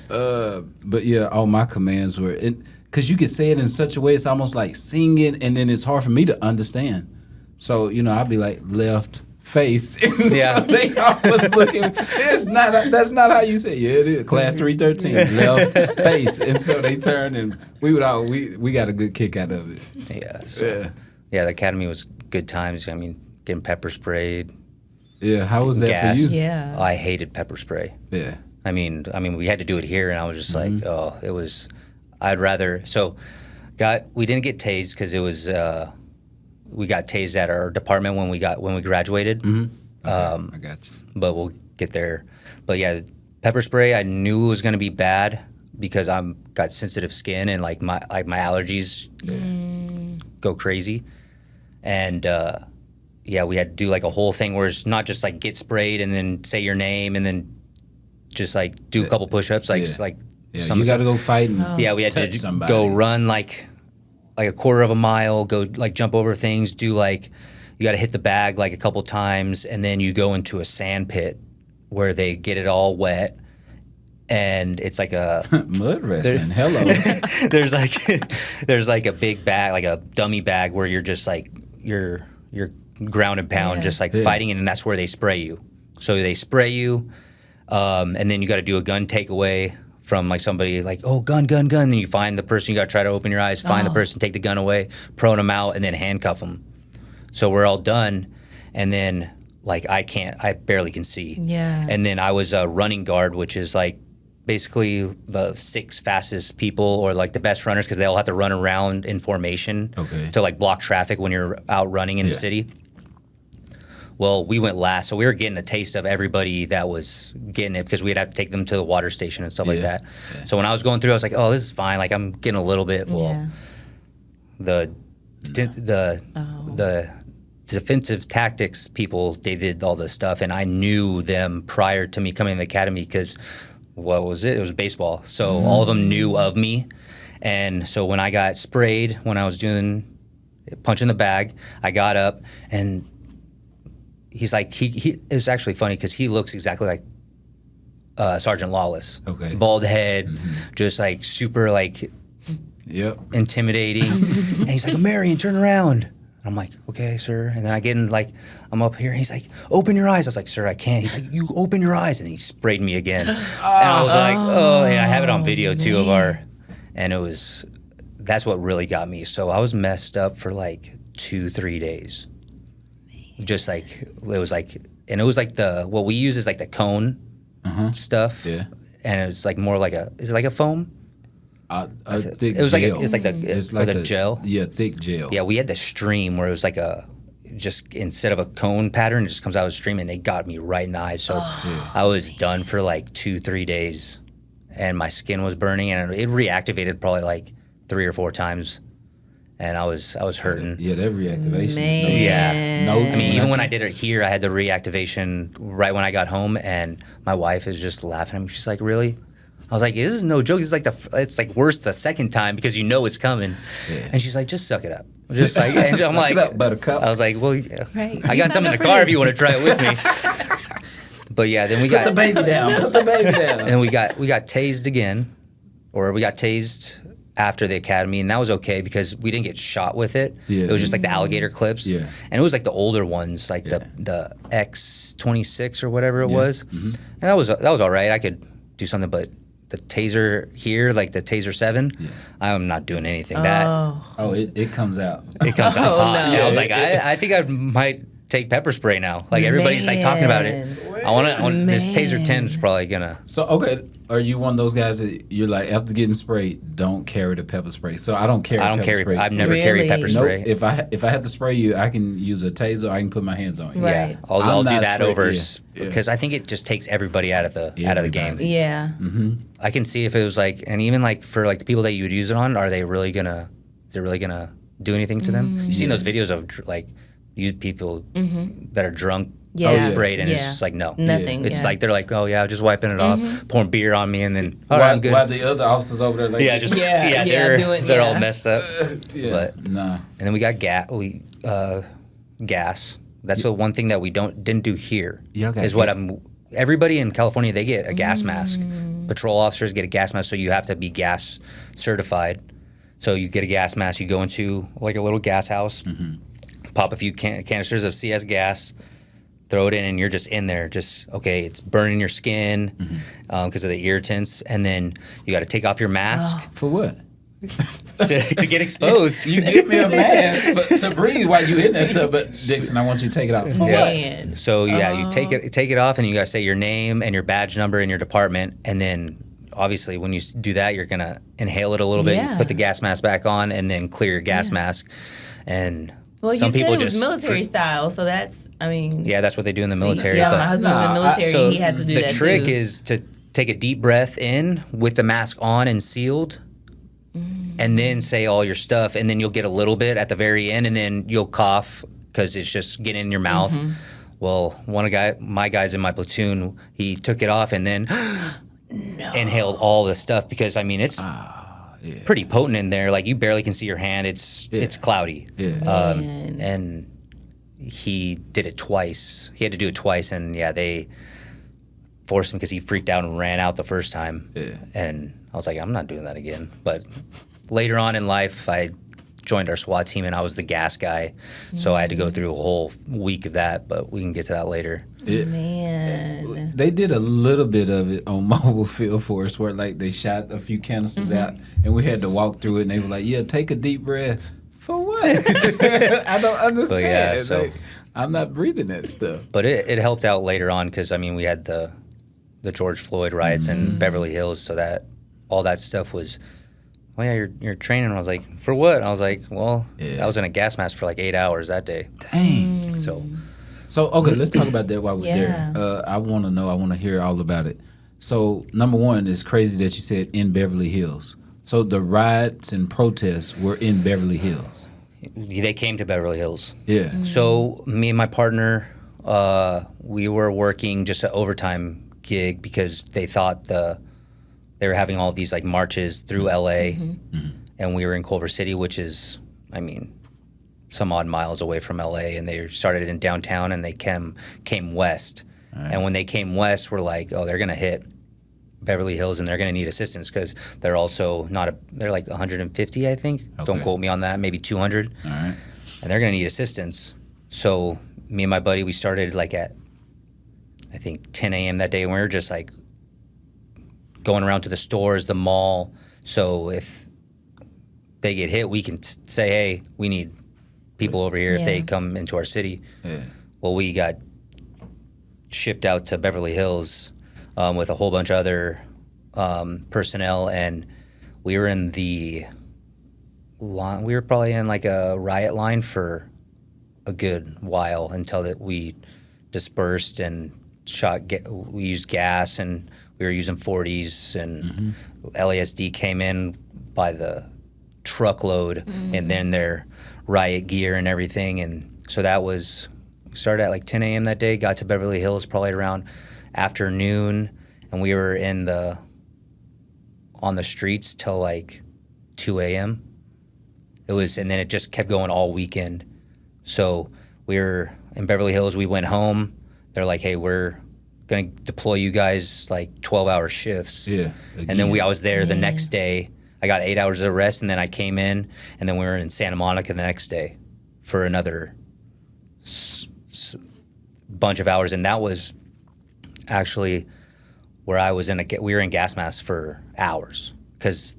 Speaker 2: But yeah, all my commands were, because you could say it in such a way, it's almost like singing, and then it's hard for me to understand. So, I'd be like, left, face. Yeah. So they always looking, that's not how you say it. Yeah, it is. Class 313, left, face. And so they turned, and we got a good kick out of it.
Speaker 3: Yeah. So, yeah, the academy was good times. I mean, getting pepper sprayed.
Speaker 2: Yeah, how was that
Speaker 3: gas.
Speaker 2: for you?
Speaker 1: Yeah.
Speaker 3: I hated pepper spray.
Speaker 2: Yeah.
Speaker 3: I mean, we had to do it here, and I was just like, it was. I'd rather. So, we didn't get tased because it was. We got tased at our department when we graduated.
Speaker 2: Mm-hmm. Okay, I got you.
Speaker 3: But we'll get there. But yeah, pepper spray. I knew it was going to be bad because got sensitive skin and like my allergies go crazy, and we had to do like a whole thing where it's not just like get sprayed and then say your name and then. Just like do a couple push-ups, like
Speaker 2: you got to go fight and
Speaker 3: we had to go run like a quarter of a mile, go like jump over things, do like you got to hit the bag like a couple times, and then you go into a sand pit where they get it all wet, and it's like a
Speaker 2: mud wrestling. Hello.
Speaker 3: there's like a big bag, like a dummy bag, where you're just like you're ground and pound, just like fighting, and then that's where they spray you. So they spray you, and then you got to do a gun takeaway from like somebody like, oh, gun. Then you find the person, you got to try to open your eyes, find the person, take the gun away, prone them out, and then handcuff them. So we're all done, and then like I barely can see.
Speaker 1: Yeah.
Speaker 3: And then I was a running guard, which is like basically the 6 fastest people or like the best runners, because they all have to run around in formation to like block traffic when you're out running in the city. Well, we went last, so we were getting a taste of everybody that was getting it, because we'd have to take them to the water station and stuff like that. Yeah. So when I was going through, I was like, oh, this is fine. Like, I'm getting a little bit. Well, the defensive tactics people, they did all this stuff, and I knew them prior to me coming to the academy, because what was it? It was baseball. So all of them knew of me. And so when I got sprayed, when I was doing punch in the bag, I got up, and he's like, it was actually funny because he looks exactly like Sergeant Lawless. Okay. Bald head, just like super like intimidating. And he's like, Marion, turn around. I'm like, okay, sir. And then I get in, like, I'm up here, and he's like, open your eyes. I was like, sir, I can't. He's like, you open your eyes. And he sprayed me again. And I was like, oh, and I have it on video too and that's what really got me. So I was messed up for like 2-3 days. Just like, it was like what we use is like the cone stuff. Yeah. And it was like more like is it like a foam?
Speaker 2: Thick
Speaker 3: it was
Speaker 2: gel.
Speaker 3: It's like a gel.
Speaker 2: Yeah, thick gel.
Speaker 3: Yeah, we had the stream where it was like just instead of a cone pattern, it just comes out as a stream, and they got me right in the eye. So I was done for like 2-3 days, and my skin was burning, and it reactivated probably like 3 or 4 times. And I was hurting.
Speaker 2: Yeah, that reactivation.
Speaker 3: I mean, even when I did it here, I had the reactivation right when I got home, and my wife is just laughing at me. She's like, "Really?" I was like, "This is no joke. It's like worse the second time because you know it's coming." Yeah. And she's like, "Just suck it up." Just like, and I'm like,
Speaker 2: Buttercup.
Speaker 3: I was like, "Well, I got some in the car if you want to try it with me." But yeah, then we got
Speaker 2: the baby down. Put the baby down.
Speaker 3: And then we got tased again, or we got tased after the academy, and that was okay because we didn't get shot with it. Yeah. It was just like the alligator clips. Yeah. And it was like the older ones, like the X26 or whatever it was. Mm-hmm. And that was all right. I could do something, but the taser here, like the taser 7, I'm not doing anything.
Speaker 2: It comes out.
Speaker 3: It comes out hot. No. Yeah, I was like, I think I might take pepper spray now. Like everybody's like talking about it. I want this taser 10 is probably gonna.
Speaker 2: So okay, are you one of those guys that you're like, after getting sprayed, don't carry the pepper spray? So I don't carry. Spray.
Speaker 3: I've never carried pepper spray.
Speaker 2: Nope. If I had to spray you, I can use a taser. Or I can put my hands on you.
Speaker 3: Right. Yeah, I'll do that over because I think it just takes everybody out of the game.
Speaker 1: Yeah.
Speaker 3: Mm-hmm. I can see if it was like, and even like for like the people that you would use it on, is it really gonna do anything to them? You've seen those videos of like people that are drunk. Sprayed, and it's just like
Speaker 1: nothing.
Speaker 3: It's like they're like, oh yeah, just wiping it off, pouring beer on me, and then I'm good.
Speaker 2: While the other officers over there, like,
Speaker 3: they're all messed up. But
Speaker 2: nah.
Speaker 3: And then we got gas. That's the one thing that we didn't do here. Everybody in California, they get a gas mask. Patrol officers get a gas mask, so you have to be gas certified. So you get a gas mask. You go into like a little gas house, pop a few canisters of CS gas. Throw it in, and you're just in there. It's burning your skin because of the irritants, and then you got to take off your mask.
Speaker 2: For what?
Speaker 3: to get exposed.
Speaker 2: You give me a mask to breathe while you in that stuff, but Dixon, I want you to take it off. For what?
Speaker 3: So you take it off, and you got to say your name and your badge number and your department, and then obviously when you do that, you're gonna inhale it a little bit, put the gas mask back on, and then clear your gas mask, and.
Speaker 1: Well, some people it was military style, so that's
Speaker 3: what they do in the military.
Speaker 1: Yeah, my husband's in the military. He has to do that too.
Speaker 3: The trick is to take a deep breath in with the mask on and sealed, and then say all your stuff, and then you'll get a little bit at the very end, and then you'll cough because it's just getting in your mouth. Well, my guys in my platoon, he took it off and then inhaled all the stuff because it's. Pretty potent in there. Like you barely can see your hand. It's cloudy. Yeah. And he did it twice. He had to do it twice, and yeah, they forced him because he freaked out and ran out the first time.
Speaker 2: Yeah.
Speaker 3: And I was like, I'm not doing that again. But later on in life, I joined our SWAT team, and I was the gas guy. So I had to go through a whole week of that, but we can get to that later.
Speaker 1: Man.
Speaker 2: They did a little bit of it on Mobile Field for us where, like, they shot a few canisters out, and we had to walk through it, and they were like, yeah, take a deep breath. For what? I don't understand.
Speaker 3: But yeah, so,
Speaker 2: like, I'm not breathing that stuff.
Speaker 3: But it helped out later on because, I mean, we had the George Floyd riots in Beverly Hills, so that all that stuff was, oh yeah, you're training. And I was like, for what? And I was like, well, I was in a gas mask for like 8 hours that day.
Speaker 2: Dang.
Speaker 3: So
Speaker 2: okay, let's talk about that while we're there. I want to know. I want to hear all about it. So number one, it's crazy that you said in Beverly Hills. So the riots and protests were in Beverly Hills.
Speaker 3: They came to Beverly Hills.
Speaker 2: Yeah.
Speaker 3: So me and my partner, we were working just an overtime gig because they thought they were having all these like marches through LA, and we were in Culver City, which is, I mean, some odd miles away from LA, and they started in downtown, and they came west. Right. And when they came west, we're like, oh, they're gonna hit Beverly Hills, and they're gonna need assistance because they're also they're like 150, I think. Okay. Don't quote me on that, maybe 200.
Speaker 2: All right.
Speaker 3: And they're gonna need assistance. So me and my buddy, we started like at, I think 10 a.m. that day, and we were just like going around to the stores, the mall. So if they get hit, we can say, hey, we need people over here if they come into our city. Yeah. Well, we got shipped out to Beverly Hills with a whole bunch of other personnel, and we were in the line. We were probably in like a riot line for a good while until that we dispersed and we used gas, and we were using 40s, and LASD came in by the truckload, and then their riot gear and everything. And so that was, started at like 10 a.m. that day, got to Beverly Hills probably around afternoon, and we were on the streets till like 2 a.m. It was, and then it just kept going all weekend. So we were in Beverly Hills, we went home. They're like, hey, we're going to deploy you guys like 12-hour shifts. Yeah. Again. And then I was there the next day. I got 8 hours of rest, and then I came in, and then we were in Santa Monica the next day for another bunch of hours. And that was actually where I was we were in gas masks for hours because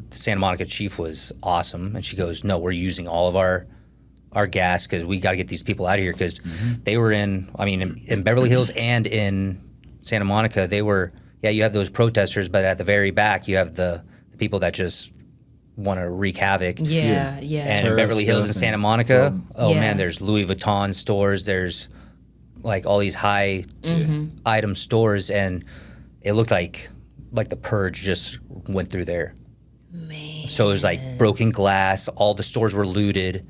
Speaker 3: the Santa Monica chief was awesome. And she goes, no, we're using all of our gas because we got to get these people out of here because they were in Beverly Hills and in Santa Monica, they were, you have those protesters, but at the very back, you have the people that just want to wreak havoc.
Speaker 1: Yeah.
Speaker 3: And in Beverly Hills and Santa Monica, man, there's Louis Vuitton stores, there's like all these high item stores, and it looked like the purge just went through there.
Speaker 1: Man.
Speaker 3: So it was like broken glass, all the stores were looted.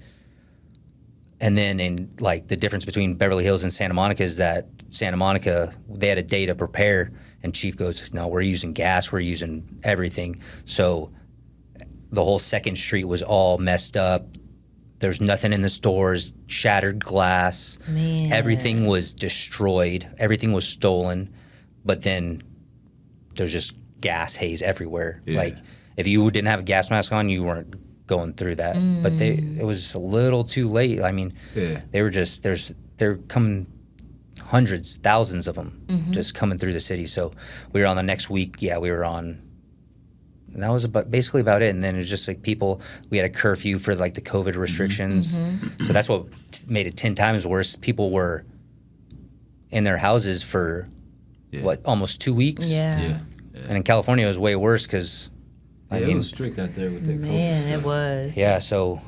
Speaker 3: And then in like the difference between Beverly Hills and Santa Monica is that Santa Monica, they had a day to prepare, and Chief goes, no, we're using gas, we're using everything. So the whole second street was all messed up. There's nothing in the stores, shattered glass.
Speaker 1: Man.
Speaker 3: Everything was destroyed. Everything was stolen. But then there's just gas haze everywhere. Yeah. Like if you didn't have a gas mask on, you weren't going through that. But it was a little too late. I mean, they were just, they're coming hundreds, thousands of them just coming through the city. So we were on the next week. Yeah, we were on. And that was basically about it. And then it was just like people, we had a curfew for like the COVID restrictions. So that's what made it 10 times worse. People were in their houses for almost 2 weeks?
Speaker 1: Yeah.
Speaker 3: And in California, it was way worse because,
Speaker 2: it was strict out there with that COVID
Speaker 1: Man,
Speaker 2: stuff.
Speaker 1: It was.
Speaker 3: Yeah, so,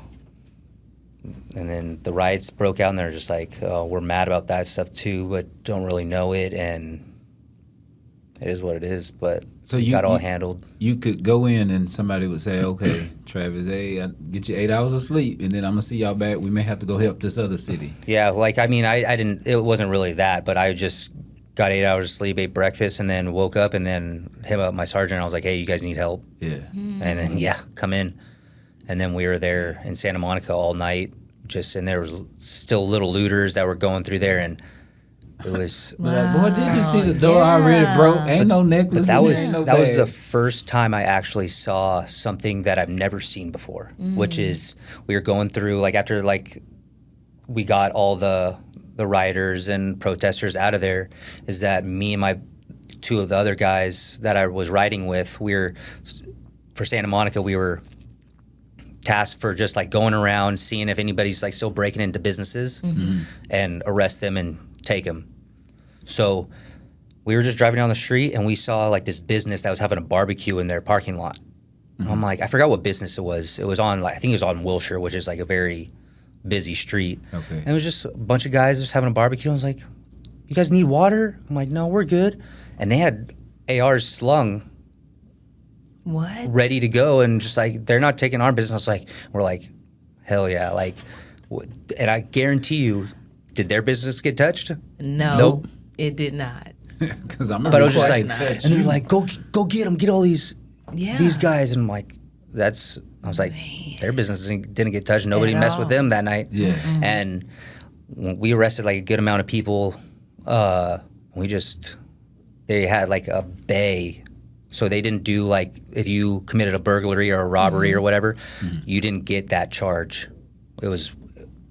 Speaker 3: and then the riots broke out, and they're just like, oh, we're mad about that stuff too, but don't really know it, and it is what it is, but so you got all handled.
Speaker 2: You could go in and somebody would say, okay, Travis, hey, I get you 8 hours of sleep, and then I'm going to see y'all back. We may have to go help this other city.
Speaker 3: Yeah, like, I mean, I didn't, it wasn't really that, but I just got 8 hours of sleep, ate breakfast, and then woke up and then hit up my sergeant. And I was like, hey, you guys need help? Yeah. And then, come in. And then we were there in Santa Monica all night and there was still little looters that were going through there, and it was.
Speaker 2: Like, boy, did you see the door already broke? Ain't no necklace.
Speaker 3: That was
Speaker 2: ain't no
Speaker 3: that was
Speaker 2: bag.
Speaker 3: the first time I actually saw something that I've never seen before, which is we were going through like after like we got all the rioters and protesters out of there. Is that me and my two of the other guys that I was riding with? For Santa Monica, we were tasked for just like going around seeing if anybody's like still breaking into businesses and arrest them and take them. So we were just driving down the street and we saw like this business that was having a barbecue in their parking lot. I'm like, I forgot what business it was. It was on like I think it was on Wilshire, which is like a very busy street.
Speaker 2: Okay.
Speaker 3: And it was just a bunch of guys just having a barbecue. I was like, you guys need water? I'm like, no, we're good. And they had ARs slung.
Speaker 1: What?
Speaker 3: Ready to go, and just like they're not taking our business. Like we're like, hell yeah, like, and I guarantee you, did their business get touched?
Speaker 1: No,
Speaker 3: Nope.
Speaker 1: It did not.
Speaker 2: Because I'm.
Speaker 3: But I was just like,
Speaker 1: not.
Speaker 3: and they're like, go get them, get all these guys, and I'm like, I was like, their business didn't get touched. Nobody
Speaker 1: At
Speaker 3: messed
Speaker 1: all.
Speaker 3: with them that night.
Speaker 2: Yeah.
Speaker 3: And we arrested like a good amount of people. They had like a bay. So they didn't do like if you committed a burglary or a robbery or whatever, you didn't get that charge. It was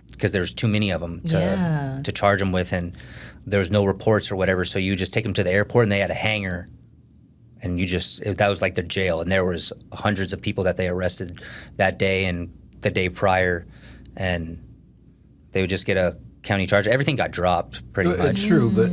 Speaker 3: because there's too many of them to charge them with, and there was no reports or whatever. So you just take them to the airport, and they had a hangar, and that was like the jail, and there was hundreds of people that they arrested that day and the day prior, and they would just get a county charge. Everything got dropped pretty much.
Speaker 2: True, but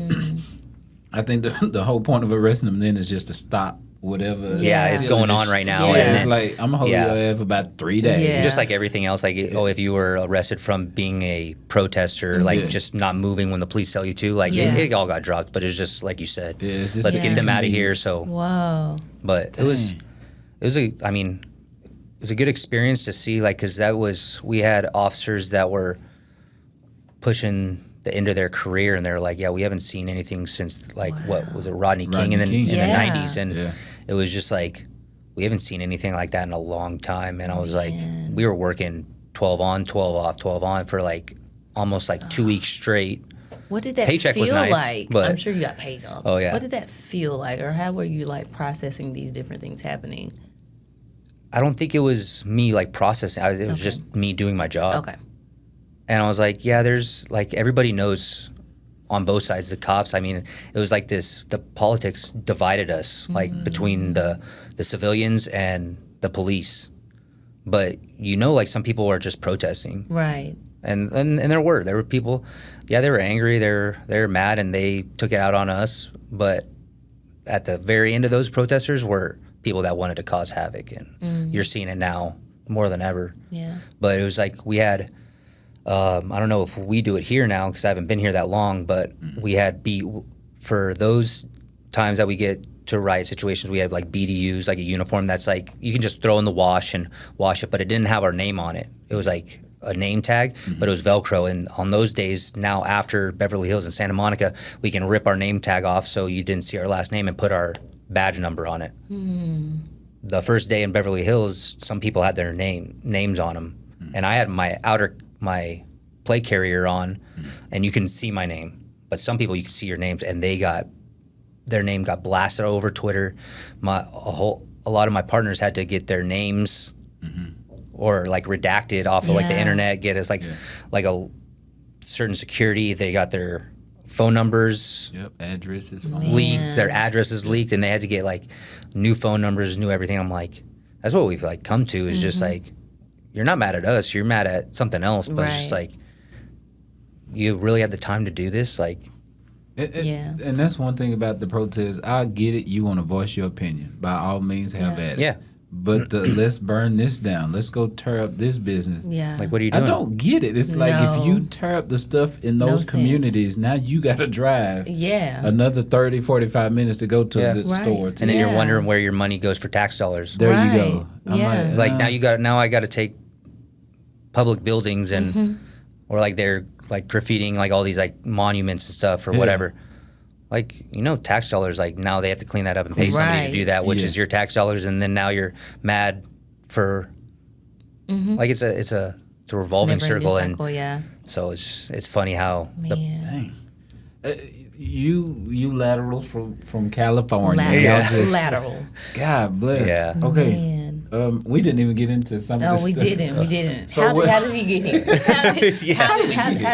Speaker 2: I think the whole point of arresting them then is just to stop whatever.
Speaker 3: Yeah, it's going on right now.
Speaker 2: Yeah,
Speaker 3: and
Speaker 2: it's like I'm gonna hold your ass for about 3 days.
Speaker 1: Yeah.
Speaker 3: just like everything else, like if you were arrested from being a protester, like just not moving when the police tell you to, like it all got dropped. But it's just like you said,
Speaker 2: it's just
Speaker 3: let's get them out of here.
Speaker 2: inconvenience.
Speaker 3: So,
Speaker 1: Whoa.
Speaker 3: but it was a good experience to see, like, because we had officers that were pushing the end of their career, and they're like, yeah, we haven't seen anything since like what was it, Rodney King in the
Speaker 1: Yeah.
Speaker 3: 90s, and it was just like we haven't seen anything like that in a long time. And I was like, we were working 12 on, 12 off, 12 on for like almost like 2 weeks straight.
Speaker 1: What did that
Speaker 3: Paycheck
Speaker 1: feel
Speaker 3: was nice,
Speaker 1: like?
Speaker 3: but-
Speaker 1: I'm sure you got paid also.
Speaker 3: Oh, yeah.
Speaker 1: What did that feel like, or how were you like processing these different things happening?
Speaker 3: I don't think it was me like processing. It was just me doing my job.
Speaker 1: Okay.
Speaker 3: And I was like, yeah, there's like everybody knows on both sides, the cops. I mean, it was like the politics divided us, like between the civilians and the police. But like some people are just protesting.
Speaker 1: Right.
Speaker 3: And there were people, they were angry, they were mad, and they took it out on us. But at the very end of those protesters were people that wanted to cause havoc, and you're seeing it now more than ever.
Speaker 1: Yeah.
Speaker 3: But it was like we had, I don't know if we do it here now because I haven't been here that long, but we had for those times that we get to riot situations, we had like BDUs, like a uniform that's like you can just throw in the wash and wash it, but it didn't have our name on it. It was like a name tag, but it was Velcro. And on those days, now after Beverly Hills and Santa Monica, we can rip our name tag off so you didn't see our last name and put our badge number on it. The first day in Beverly Hills, some people had their names on them, and I had my plate carrier on, and you can see my name. But some people you can see your names, and their name got blasted over Twitter. A lot of my partners had to get their names or like redacted off of like the internet, get as like a certain security. They got their phone numbers
Speaker 2: addresses
Speaker 3: leaked, their addresses leaked, and they had to get like new phone numbers, new everything. I'm like, that's what we've like come to is just like, you're not mad at us, you're mad at something else, but it's just like, you really had the time to do this, like.
Speaker 2: And that's one thing about the protest. I get it. You want to voice your opinion. By all means, have at it.
Speaker 3: Yeah.
Speaker 2: But let's burn this down. Let's go tear up this business.
Speaker 1: Yeah.
Speaker 3: Like, what are you doing?
Speaker 2: I don't get it. It's like if you tear up the stuff in those communities, now you got to drive another 30, 45 minutes to go to the store.
Speaker 3: And then you're wondering where your money goes for tax dollars.
Speaker 2: There you go. I'm
Speaker 3: like now I got to take public buildings and or like they're like graffitiing like all these like monuments and stuff or whatever. Like, tax dollars, like now they have to clean that up and pay somebody to do that, which is your tax dollars, and then now you're mad for like it's a it's a revolving circle, and
Speaker 1: yeah.
Speaker 3: so it's funny how
Speaker 1: Man.
Speaker 2: You lateral from California.
Speaker 1: Lateral.
Speaker 2: God bless.
Speaker 3: Yeah.
Speaker 2: Okay.
Speaker 1: Man.
Speaker 2: We didn't even get into some of this
Speaker 1: No, we
Speaker 2: stuff.
Speaker 1: didn't.
Speaker 2: So
Speaker 1: how did we get here? How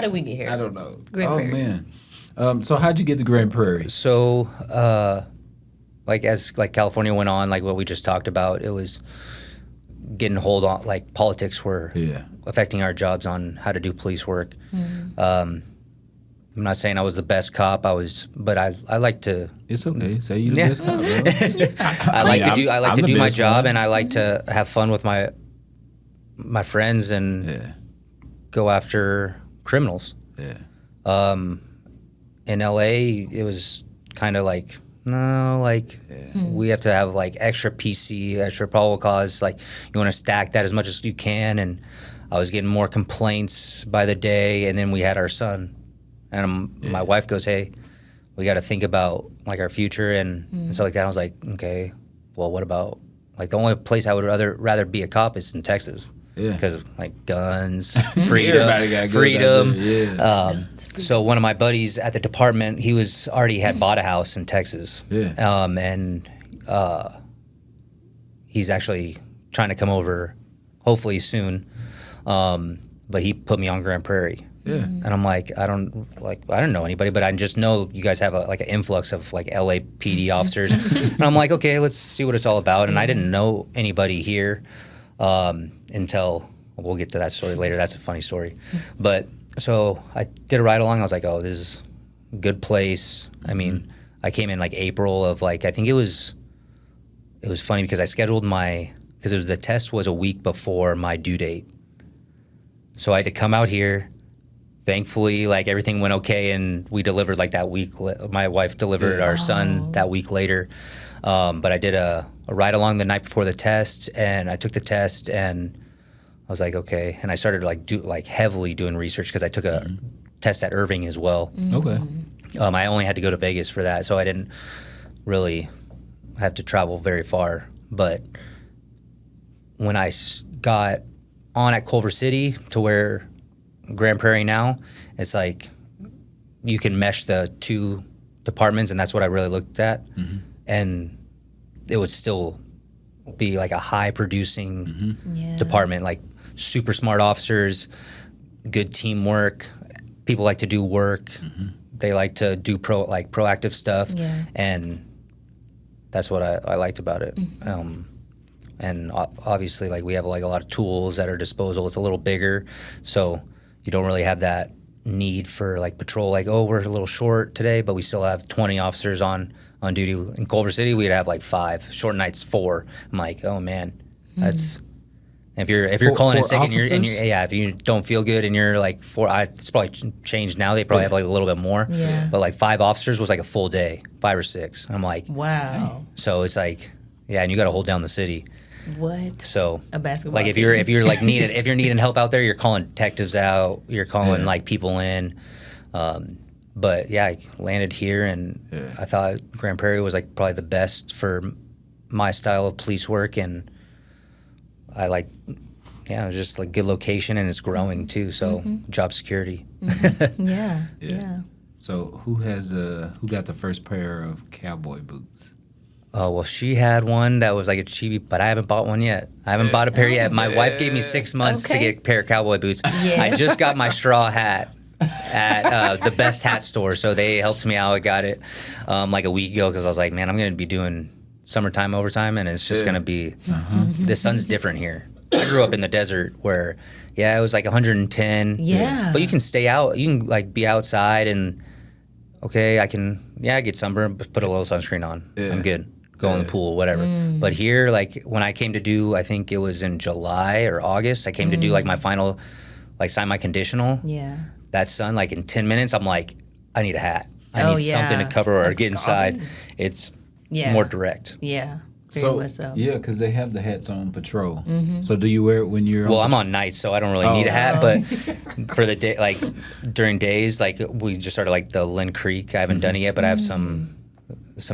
Speaker 1: did we get here?
Speaker 2: I don't know.
Speaker 1: Grand Prairie.
Speaker 2: Man. So how'd you get to Grand Prairie?
Speaker 3: So like as like California went on, like what we just talked about, it was getting hold on, like politics were affecting our jobs on how to do police work. I'm not saying I was the best cop. But I like to.
Speaker 2: It's okay. Say you the best cop, bro.
Speaker 3: I like to do my job, and I like to have fun with my friends and go after criminals.
Speaker 2: Yeah.
Speaker 3: In LA, it was kind of like we have to have like extra PC, extra probable cause. Like you want to stack that as much as you can, and I was getting more complaints by the day, and then we had our son. And my wife goes, hey, we got to think about like our future and stuff like that. I was like, okay, well, what about like the only place I would rather be a cop is in Texas. Yeah. Because of like guns, freedom. Yeah. So one of my buddies at the department, he already had bought a house in Texas. Yeah. And he's actually trying to come over, hopefully soon. But he put me on Grand Prairie. Yeah. And I'm like, I don't know anybody, but I just know you guys have an influx of like LAPD officers. And I'm like, okay, let's see what it's all about. And I didn't know anybody here until we'll get to that story later. That's a funny story. But so I did a ride along. I was like, oh, this is a good place. I mean, I came in like April of like, I think it was funny because I scheduled because the test was a week before my due date. So I had to come out here. Thankfully, like everything went okay, and we delivered like that week. My wife delivered our son that week later. But I did a ride along the night before the test, and I took the test, and I was like, okay. And I started heavily doing research because I took a test at Irving as well.
Speaker 2: Okay.
Speaker 3: I only had to go to Vegas for that, so I didn't really have to travel very far. But when I got on at Culver City to where Grand Prairie now, it's like you can mesh the two departments, and that's what I really looked at. And it would still be like a high producing department, like super smart officers, good teamwork. People like to do work. They like to do proactive stuff, and that's what I liked about it. And obviously, like we have like a lot of tools at our disposal. It's a little bigger, so you don't really have that need for like patrol. Like, oh, we're a little short today, but we still have 20 officers on duty. In Culver City, we'd have like 5. Short nights 4. I'm like, oh man, that's if you're calling in sick and you're if you don't feel good and you're like 4. It's probably changed now. They probably have like a little bit more. Yeah. But like 5 officers was like a full day, 5 or 6. I'm like,
Speaker 1: wow.
Speaker 3: So it's like, and you got to hold down the city.
Speaker 1: What?
Speaker 3: So
Speaker 1: a basketball
Speaker 3: like if you're like if you're needing help out there, you're calling detectives out, you're calling like people in. But yeah, I landed here, and I thought Grand Prairie was like probably the best for my style of police work, and I like it was just like good location, and it's growing too. So job security.
Speaker 1: Yeah.
Speaker 2: So who got the first pair of cowboy boots?
Speaker 3: Oh, well, she had one that was like a chibi, but I haven't bought one yet. I haven't bought a pair yet. My wife gave me 6 months to get a pair of cowboy boots. Yes. I just got my straw hat at the best hat store, so they helped me out. I got it like a week ago because I was like, man, I'm going to be doing summertime overtime, and it's just going to be the sun's different here. I grew up in the desert where, it was like 110.
Speaker 1: Yeah.
Speaker 3: But you can stay out. You can like be outside and, okay, I can, get sunburned, but put a little sunscreen on. Yeah. I'm good. Go in the pool, whatever. But here, like when I came to do, I think it was in July or August, I came to do like my final, like sign my conditional. Yeah. That sun, like in 10 minutes, I'm like, I need a hat. I need something to cover or get inside. It's more direct.
Speaker 1: Yeah.
Speaker 2: So, because they have the hats on patrol. So do you wear it when you're
Speaker 3: I'm on nights, so I don't really need a hat. But for the day, like during days, like we just started like the Lynn Creek. I haven't done it yet, but I have some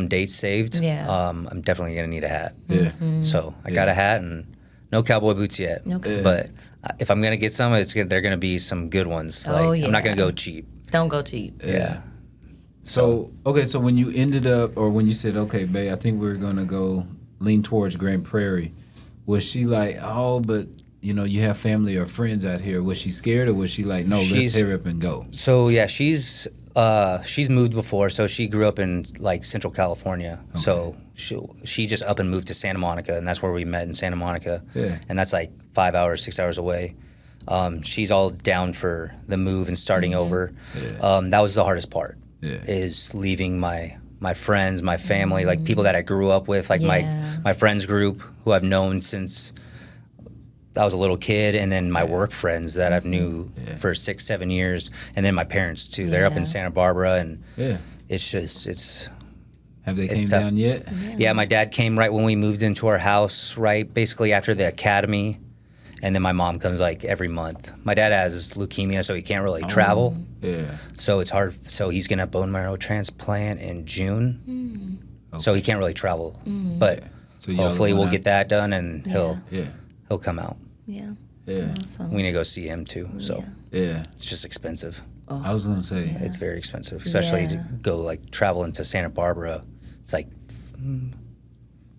Speaker 3: dates saved. Yeah. I'm definitely going to need a hat. Yeah. So I got a hat, and No cowboy boots yet.
Speaker 1: No cowboy
Speaker 3: but
Speaker 1: boots.
Speaker 3: if I'm gonna get some, they're gonna be some good ones. Like I'm not gonna go cheap.
Speaker 1: Don't go cheap.
Speaker 3: Yeah.
Speaker 2: So when you ended up, or when you said, okay, babe, I think we're gonna go lean towards Grand Prairie, was she like, oh, but you have family or friends out here? Was she scared, or was she like, no, let's hurry up and go?
Speaker 3: So yeah, she's moved before. So she grew up in like Central California. Okay. So she just up and moved to Santa Monica, and that's where we met in Santa Monica. Yeah. And that's like 5 hours, 6 hours away. She's all down for the move and starting over. Yeah. That was the hardest part. Yeah. Is leaving my friends, my family, like people that I grew up with, like my friends group who I've known since I was a little kid, and then my work friends that I've knew for 6-7 years, and then my parents too. They're up in Santa Barbara, and it's
Speaker 2: have they came down yet?
Speaker 3: Yeah, my dad came right when we moved into our house, right basically after the academy. And then my mom comes like every month. My dad has leukemia, so he can't really travel. Yeah. So it's hard. So he's getting a bone marrow transplant in June. Okay. So he can't really travel. But hopefully we'll get that done, and he'll come out.
Speaker 1: Yeah.
Speaker 2: Yeah.
Speaker 1: Awesome.
Speaker 3: We need to go see him too. So it's just expensive.
Speaker 2: Oh. I was gonna say
Speaker 3: it's very expensive, especially to go like travel into Santa Barbara. It's like.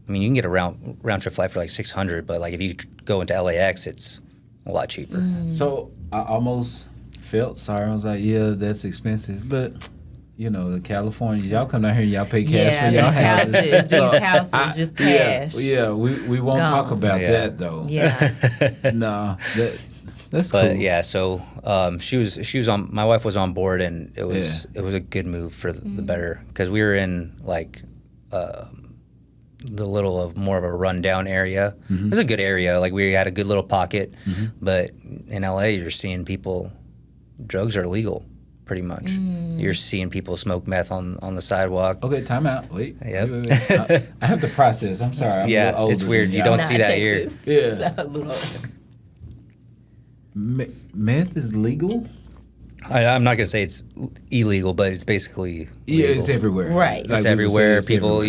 Speaker 3: I mean, you can get a round trip flight for like $600, but like if you go into LAX, it's a lot cheaper.
Speaker 2: So I almost felt sorry. I was like, yeah, that's expensive, but the California, y'all come down here, y'all pay cash for y'all houses.
Speaker 1: These houses, just cash.
Speaker 2: Yeah, we won't talk about that though.
Speaker 1: Yeah.
Speaker 2: No, that's
Speaker 3: but
Speaker 2: cool.
Speaker 3: Yeah, so she was on. My wife was on board, and it was a good move for the better, because we were in like. The little of more of a rundown area. It was a good area. Like we had a good little pocket, but in LA, you're seeing people. Drugs are legal, pretty much. You're seeing people smoke meth on the sidewalk.
Speaker 2: Okay, time out. Wait.
Speaker 3: Yep.
Speaker 2: Wait. I have to process. I'm sorry. I'm a little older
Speaker 3: it's weird. You don't see that
Speaker 1: Texas.
Speaker 3: here.
Speaker 1: Yeah. A little
Speaker 2: meth is legal?
Speaker 3: I'm not gonna say it's illegal, but it's basically legal.
Speaker 2: It's everywhere.
Speaker 1: Right.
Speaker 3: It's everywhere. People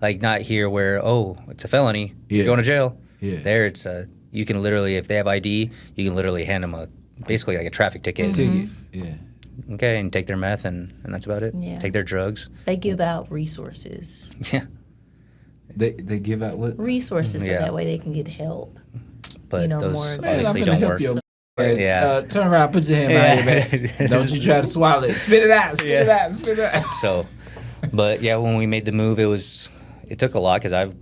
Speaker 3: like not here where it's a felony. You're going to jail. Yeah. There it's you can literally, if they have ID, you can literally hand them basically like a traffic ticket.
Speaker 2: Yeah.
Speaker 3: Okay, and take their meth, and that's about it. Yeah. Take their drugs.
Speaker 1: They give out resources.
Speaker 3: Yeah.
Speaker 2: They give out what?
Speaker 1: Resources, so that way they can get help.
Speaker 3: But those obviously don't work.
Speaker 2: Turn around, put your hand behind your back. Don't you try to swallow it. Spit it out, spit it out, spit it out.
Speaker 3: So, but yeah, when we made the move, it took a lot, because I've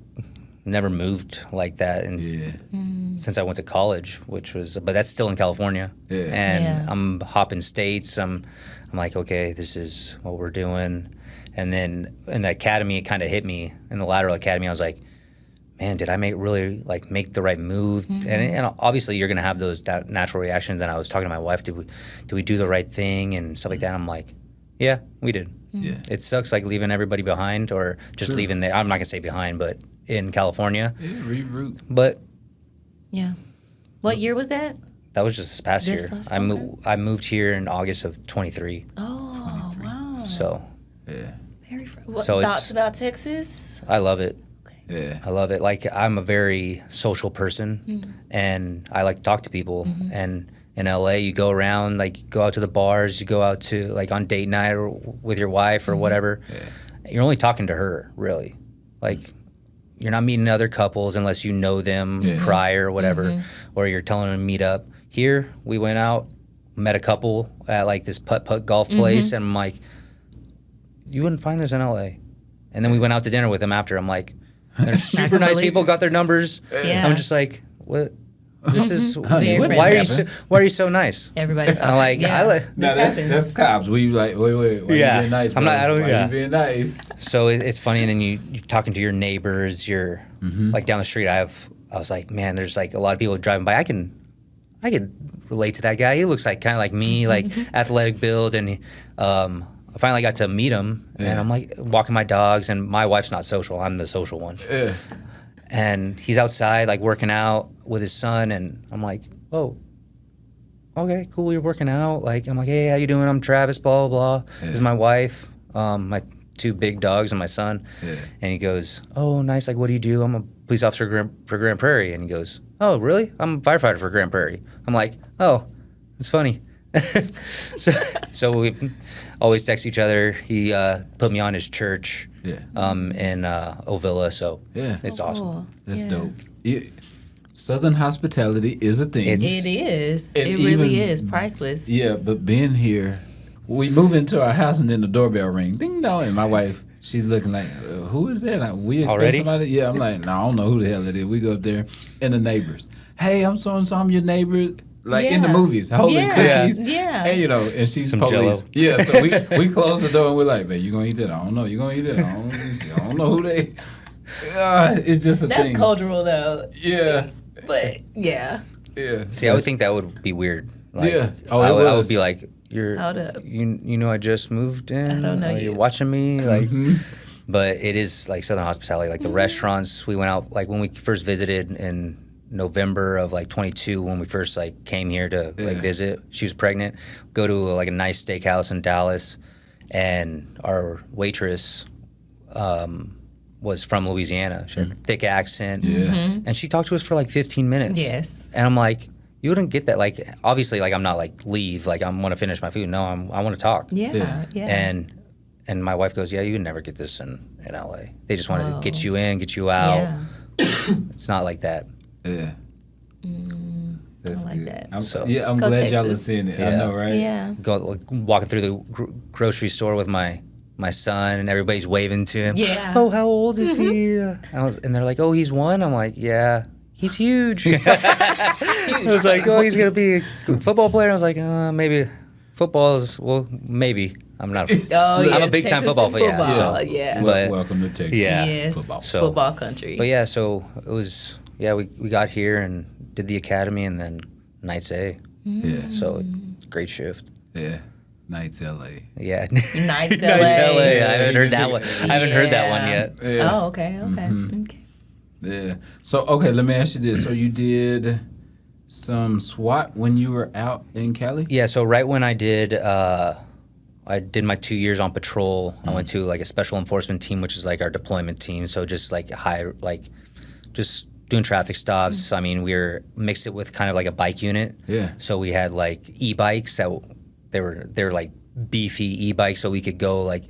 Speaker 3: never moved like that since I went to college, but that's still in California. Yeah. And I'm hopping states. I'm like, okay, this is what we're doing. And then in the academy, it kind of hit me. In the lateral academy, I was like, man, did I make the right move? And obviously you're going to have those natural reactions. And I was talking to my wife, did we do the right thing and stuff like that? And I'm like, yeah, we did. Yeah. It sucks like leaving everybody behind, or just leaving there. I'm not going to say behind, but in California. Yeah,
Speaker 2: reroute.
Speaker 3: But.
Speaker 1: Yeah. What year was that?
Speaker 3: That was just this past year. I moved here in August of 23.
Speaker 1: Oh, 23. Wow.
Speaker 3: So.
Speaker 2: Yeah.
Speaker 1: Very What thoughts about Texas?
Speaker 3: I love it. Yeah, I love it. Like, I'm a very social person, and I like to talk to people. And in LA, you go around, like, you go out to the bars, you go out to, like, on date night or with your wife or whatever. Yeah. You're only talking to her, really. Like, you're not meeting other couples unless you know them prior or whatever, or you're telling them to meet up. Here, we went out, met a couple at, like, this putt-putt golf place, and I'm like, you wouldn't find this in LA. And then we went out to dinner with them after. I'm like, they're super nice people, got their numbers. Yeah. I'm just like, what? This is
Speaker 2: Honey,
Speaker 3: why are you so nice?
Speaker 1: Everybody's
Speaker 3: I'm like,
Speaker 2: that's cops. We like, wait, why you being nice? Bro? Why you being nice?
Speaker 3: So it's funny, and then you're talking to your neighbors. You're like down the street. I was like, man, there's like a lot of people driving by. I can relate to that guy. He looks like kind of like me, like athletic build, and I finally got to meet him, and I'm like walking my dogs, and my wife's not social. I'm the social one. Yeah. And he's outside, like, working out with his son, and I'm like, oh, okay, cool, you're working out. Like, I'm like, hey, how you doing? I'm Travis, blah, blah, blah. Yeah. This is my wife. My 2 big dogs and my son.
Speaker 2: Yeah.
Speaker 3: And he goes, "Oh, nice. Like, what do you do?" "I'm a police officer for Grand Prairie." And he goes, "Oh, really? I'm a firefighter for Grand Prairie." I'm like, "Oh, that's funny." so we always text each other. He put me on his church in Ovilla, so it's awesome.
Speaker 2: That's dope. Southern hospitality is a thing.
Speaker 1: It is.
Speaker 2: And
Speaker 1: It really is priceless.
Speaker 2: Yeah, but being here, we move into our house and then the doorbell ring, ding dong, and my wife, she's looking like, who is that? Like, we expect
Speaker 3: Already?
Speaker 2: somebody? Yeah, I'm like, no, I don't know who the hell it is. We go up there, and the neighbors, "Hey, I'm so and so, I'm your neighbor." Like in the movies, holding cookies.
Speaker 1: Yeah.
Speaker 2: And and she's
Speaker 3: Some
Speaker 2: police.
Speaker 3: Jell-O.
Speaker 2: Yeah, so we close the door and we're like, "Man, you gonna eat that? I don't know. You gonna eat that? I don't know who they." It's just a thing.
Speaker 1: That's cultural though.
Speaker 2: Yeah.
Speaker 1: But yeah.
Speaker 2: Yeah.
Speaker 3: See, I would think that would be weird. Like,
Speaker 2: Yeah.
Speaker 3: I would be like,
Speaker 1: Hold up.
Speaker 3: You know, I just moved in.
Speaker 1: I don't know you.
Speaker 3: You're watching me, like. But it is like Southern hospitality, like the restaurants. We went out like when we first visited in November of like 22 when we first like came here to like visit. She was pregnant. Go to like a nice steakhouse in Dallas, and our waitress was from Louisiana. She had a thick accent, and she talked to us for like 15 minutes.
Speaker 1: Yes.
Speaker 3: And I'm like, you wouldn't get that. Like, obviously, like I'm not like leave. Like I want to finish my food. No, I want to talk.
Speaker 1: Yeah.
Speaker 3: And my wife goes, "Yeah, you would never get this in LA. They just want to get you in, get you out.
Speaker 1: Yeah.
Speaker 3: It's not like that."
Speaker 2: Yeah.
Speaker 1: I like that.
Speaker 2: I'm
Speaker 1: Go
Speaker 2: glad y'all are
Speaker 1: Texas.
Speaker 2: seeing it. I
Speaker 3: Yeah.
Speaker 2: know, right?
Speaker 1: Yeah.
Speaker 3: Go like, walking through the grocery store with my son, and everybody's waving to him.
Speaker 1: Yeah.
Speaker 3: "Oh, how old is he?" And they're like, "Oh, he's 1." I'm like, "Yeah, he's huge." I was like, "Oh, he's gonna be a football player." I was like, "Maybe football is maybe." I'm not. I'm a big time football fan.
Speaker 1: Football,
Speaker 3: Yeah.
Speaker 1: yeah.
Speaker 3: But
Speaker 2: Welcome to Texas.
Speaker 3: Yeah.
Speaker 1: Yes.
Speaker 2: Football.
Speaker 1: Football country.
Speaker 3: But yeah, so it was. Yeah, we got here and did the academy, and then nights A.
Speaker 2: Yeah.
Speaker 3: So great shift.
Speaker 2: Yeah. Nights LA.
Speaker 3: Yeah.
Speaker 1: Nights LA.
Speaker 3: Nights LA. I haven't heard that one. I haven't heard that one yet.
Speaker 2: Yeah.
Speaker 1: Oh, okay. Okay.
Speaker 2: Yeah. So, okay, let me ask you this. So, you did some SWAT when you were out in Cali?
Speaker 3: Yeah. So right when I did my 2 years on patrol. I went to like a special enforcement team, which is like our deployment team. So just like just doing traffic stops. I mean, we were mixed it with kind of like a bike unit.
Speaker 2: Yeah.
Speaker 3: So we had like e-bikes that they were like beefy e-bikes, so we could go like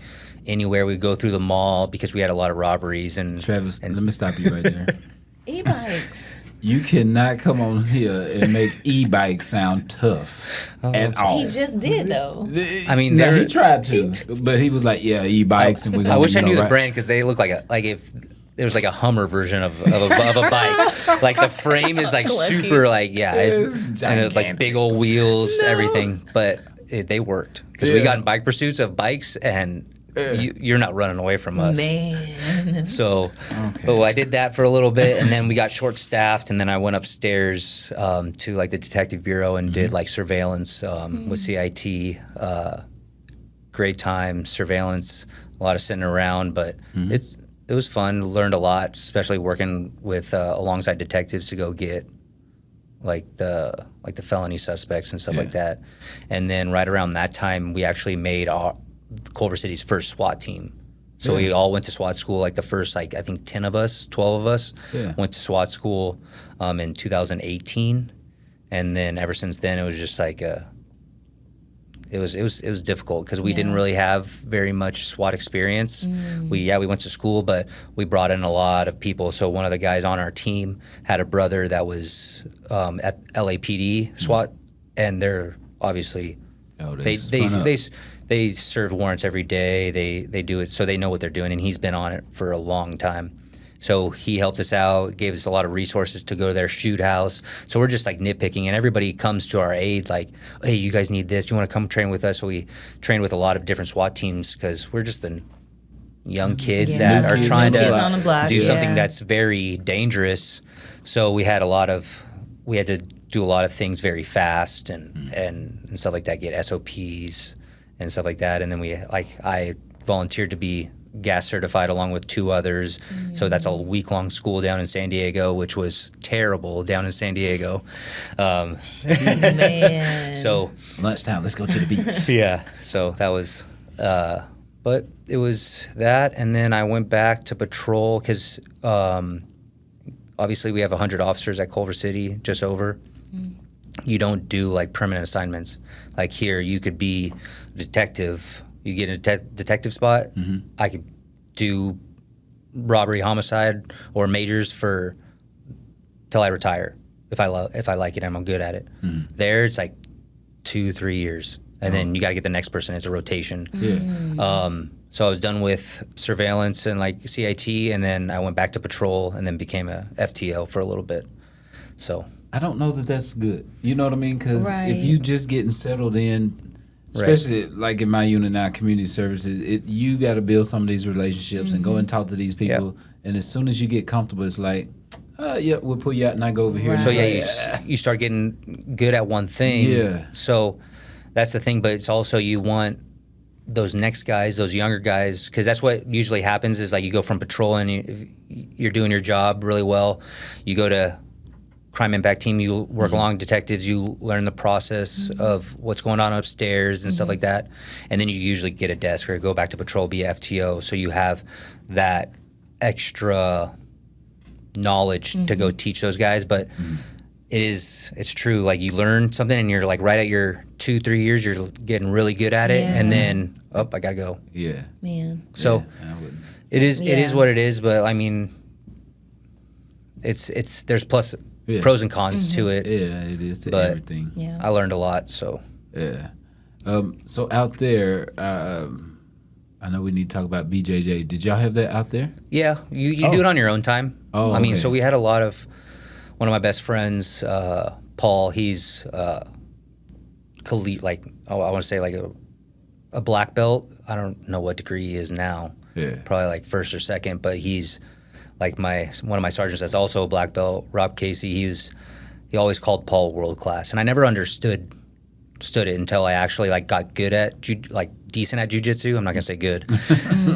Speaker 3: anywhere. We'd go through the mall because we had a lot of robberies and.
Speaker 2: Travis, let me stop you right there.
Speaker 1: E-bikes.
Speaker 2: You cannot come on here and make e-bikes sound tough at all.
Speaker 1: He just did though.
Speaker 3: I mean,
Speaker 2: no, he tried to, but he was like, "Yeah, e-bikes," and we're gonna.
Speaker 3: I wish I knew the
Speaker 2: right.
Speaker 3: brand because they look like if there was like a Hummer version of a bike. Like the frame is like super like
Speaker 2: It's
Speaker 3: and it's like big old wheels, everything. But they worked because we got in bike pursuits of bikes and. You're not running away from us.
Speaker 1: Man.
Speaker 3: So, but I did that for a little bit, and then we got short-staffed, and then I went upstairs to like the detective bureau and did like surveillance with CIT. Great time, surveillance, a lot of sitting around, but it was fun. Learned a lot, especially working with alongside detectives to go get like the felony suspects and stuff like that. And then right around that time, we actually made Culver City's first SWAT team. So we all went to SWAT school, like the first, like I think 10 of us, 12 of us went to SWAT school in 2018. And then ever since then, it was just like it was difficult because we didn't really have very much SWAT experience. We went to school, but we brought in a lot of people. So one of the guys on our team had a brother that was at LAPD SWAT, and they're obviously they serve warrants every day. They do it, so they know what they're doing, and he's been on it for a long time. So he helped us out, gave us a lot of resources to go to their shoot house. So we're just like nitpicking, and everybody comes to our aid like, "Hey, you guys need this. Do you want to come train with us?" So we trained with a lot of different SWAT teams because we're just the young kids that are trying to do something that's very dangerous. So we had to do a lot of things very fast and stuff like that, get SOPs and stuff like that. And then I volunteered to be gas certified along with 2 others. So that's a week-long school down in San Diego, which was terrible down in San Diego.
Speaker 1: Man.
Speaker 3: So
Speaker 2: lunchtime, let's go to the beach.
Speaker 3: yeah, so that was But it was that, and then I went back to patrol because obviously we have 100 officers at Culver City, just over. You don't do like permanent assignments. Like here, you could be a detective. You get a detective spot. I could do robbery, homicide, or majors till I retire if I like it and I'm good at it. There, it's like 2-3 years, and then you got to get the next person. It's a rotation. So I was done with surveillance and like CIT, and then I went back to patrol, and then became a FTO for a little bit. So
Speaker 2: I don't know that that's good. You know what I mean? Because
Speaker 1: Right.
Speaker 2: if you just getting settled in, especially like in my unit now, community services, you got to build some of these relationships and go and talk to these people. And as soon as you get comfortable, it's like, yeah, we'll pull you out and I go over here.
Speaker 1: Right.
Speaker 3: So
Speaker 2: Like,
Speaker 3: you start getting good at one thing.
Speaker 2: Yeah.
Speaker 3: So that's the thing, but it's also you want those next guys, those younger guys, because that's what usually happens is like you go from patrol and you're doing your job really well. You go to crime impact team, you work along detectives, you learn the process of what's going on upstairs and stuff like that. And then you usually get a desk or go back to patrol, be a FTO. So you have that extra knowledge to go teach those guys. But it's true. Like you learn something and you're like right at your 2-3 years, you're getting really good at it.
Speaker 1: Yeah.
Speaker 3: And then, I gotta go.
Speaker 2: yeah.
Speaker 1: Man.
Speaker 3: So
Speaker 2: Yeah, I wouldn't.
Speaker 3: it is
Speaker 1: Yeah.
Speaker 3: what it is. But I mean, there's pros and cons to it.
Speaker 2: Yeah, it is to
Speaker 3: But-
Speaker 2: everything.
Speaker 1: Yeah.
Speaker 3: I learned a lot. So
Speaker 2: Yeah. So out there, I know we need to talk about BJJ. Did y'all have that out there?
Speaker 3: yeah, you do it on your own time.
Speaker 2: Oh,
Speaker 3: I mean,
Speaker 2: okay.
Speaker 3: so we had a lot of one of my best friends, Paul. He's like I want to say like a black belt. I don't know what degree he is now.
Speaker 2: Yeah.
Speaker 3: Probably like first or second, but he's like one of my sergeants that's also a black belt, Rob Casey. He always called Paul world class, and I never understood it until I actually like got good at decent at jiu-jitsu. I'm not gonna say good,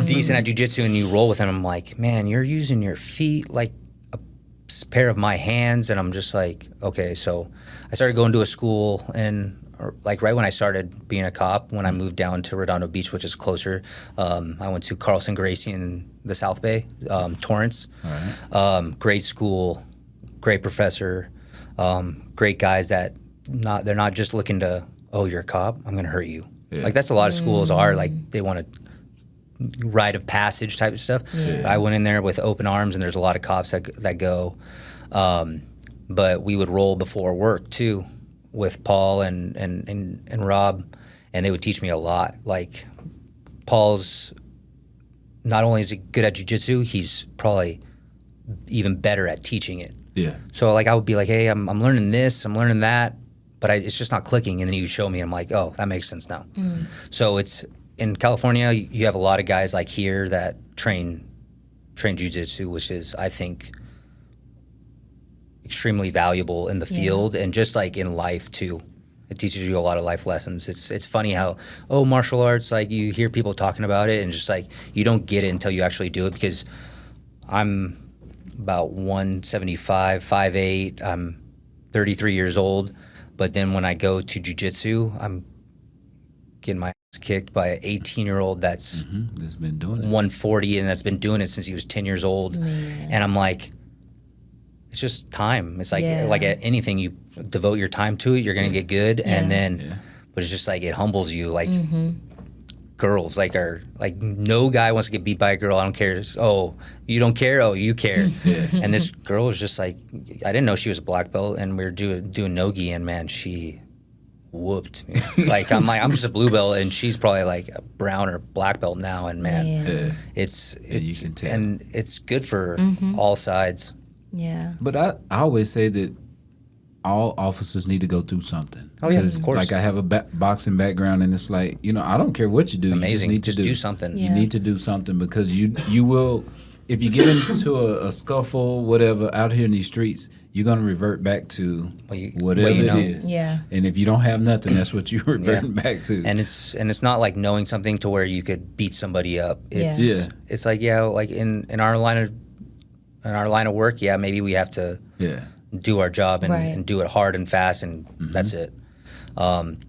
Speaker 3: decent at jiu-jitsu, and you roll with him. I'm like, man, you're using your feet like a pair of my hands, and I'm just like, okay. So I started going to a school, and like right when I started being a cop, when I moved down to Redondo Beach, which is closer, I went to Carlson Gracie in the South Bay, Torrance.
Speaker 2: All right.
Speaker 3: Great school, great professor, great guys that they're not just looking to, oh, you're a cop, I'm gonna hurt you.
Speaker 2: Yeah.
Speaker 3: Like that's a lot of schools are like they want a rite of passage type of stuff.
Speaker 1: Yeah.
Speaker 3: I went in there with open arms, and there's a lot of cops that go, but we would roll before work too, with Paul and Rob, and they would teach me a lot. Like Paul's not only is he good at jiu-jitsu, he's probably even better at teaching it.
Speaker 2: Yeah.
Speaker 3: So like I would be like, hey, I'm learning this, I'm learning that, but it's just not clicking. And then you show me, I'm like, oh, that makes sense now. So it's in California, you have a lot of guys like here that train jiu-jitsu, which is, I think, extremely valuable in the field and just like in life too. It teaches you a lot of life lessons. It's funny how, martial arts, like you hear people talking about it and just like you don't get it until you actually do it, because I'm about 175, 5'8", I'm 33 years old, but then when I go to jiu-jitsu, I'm getting my ass kicked by an 18-year-old that's
Speaker 2: That's been doing it.
Speaker 3: 140 and that's been doing it since he was 10 years old.
Speaker 1: Man.
Speaker 3: And I'm like, it's just time. It's like
Speaker 1: Yeah.
Speaker 3: like at anything, you devote your time to it, you're gonna get good. And then, but it's just like it humbles you. Like girls, like are like no guy wants to get beat by a girl. I don't care. Oh, you don't care. Oh, you care. And this girl is just like, I didn't know she was a black belt, and we were doing nogi, and man, she whooped me. Like I'm just a blue belt, and she's probably like a brown or black belt now. And man,
Speaker 2: Yeah.
Speaker 3: it's
Speaker 2: you can tell.
Speaker 3: and it's good for all sides.
Speaker 1: Yeah.
Speaker 2: But I always say that all officers need to go through something.
Speaker 3: Oh, yeah,
Speaker 2: 'Cause,
Speaker 3: of course.
Speaker 2: Like I have a boxing background, and it's like, I don't care what you do.
Speaker 3: Amazing.
Speaker 2: You just need to
Speaker 3: do something.
Speaker 1: Yeah.
Speaker 2: You need to do something, because you will, if you get into a scuffle, whatever, out here in these streets, you're gonna revert back to whatever
Speaker 3: you know.
Speaker 2: it is.
Speaker 1: Yeah.
Speaker 2: And if you don't have nothing, that's what you're reverting back to.
Speaker 3: And it's not like knowing something to where you could beat somebody up. It's
Speaker 2: Yeah.
Speaker 3: it's like like in our line of work, maybe we have to
Speaker 2: yeah.
Speaker 3: do our job and,
Speaker 1: Right.
Speaker 3: and do it hard and fast, and that's it.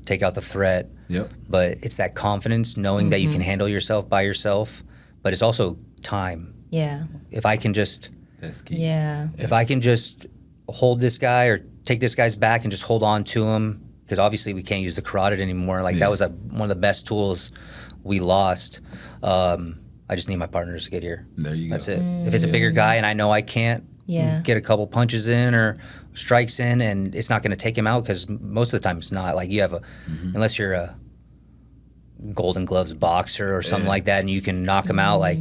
Speaker 3: Take out the threat.
Speaker 2: Yep.
Speaker 3: But it's that confidence, knowing that you can handle yourself by yourself. But it's also time.
Speaker 1: Yeah.
Speaker 3: If I can just,
Speaker 2: That's key.
Speaker 1: Yeah.
Speaker 3: if I can just hold this guy or take this guy's back and just hold on to him, because obviously we can't use the carotid anymore. Like that was one of the best tools we lost. I just need my partners to get here.
Speaker 2: There you go.
Speaker 3: That's it. If it's a bigger guy and I know I can't get a couple punches in or strikes in, and it's not going to take him out, because most of the time it's not. Like you have unless you're a Golden Gloves boxer or something like that, and you can knock him out, like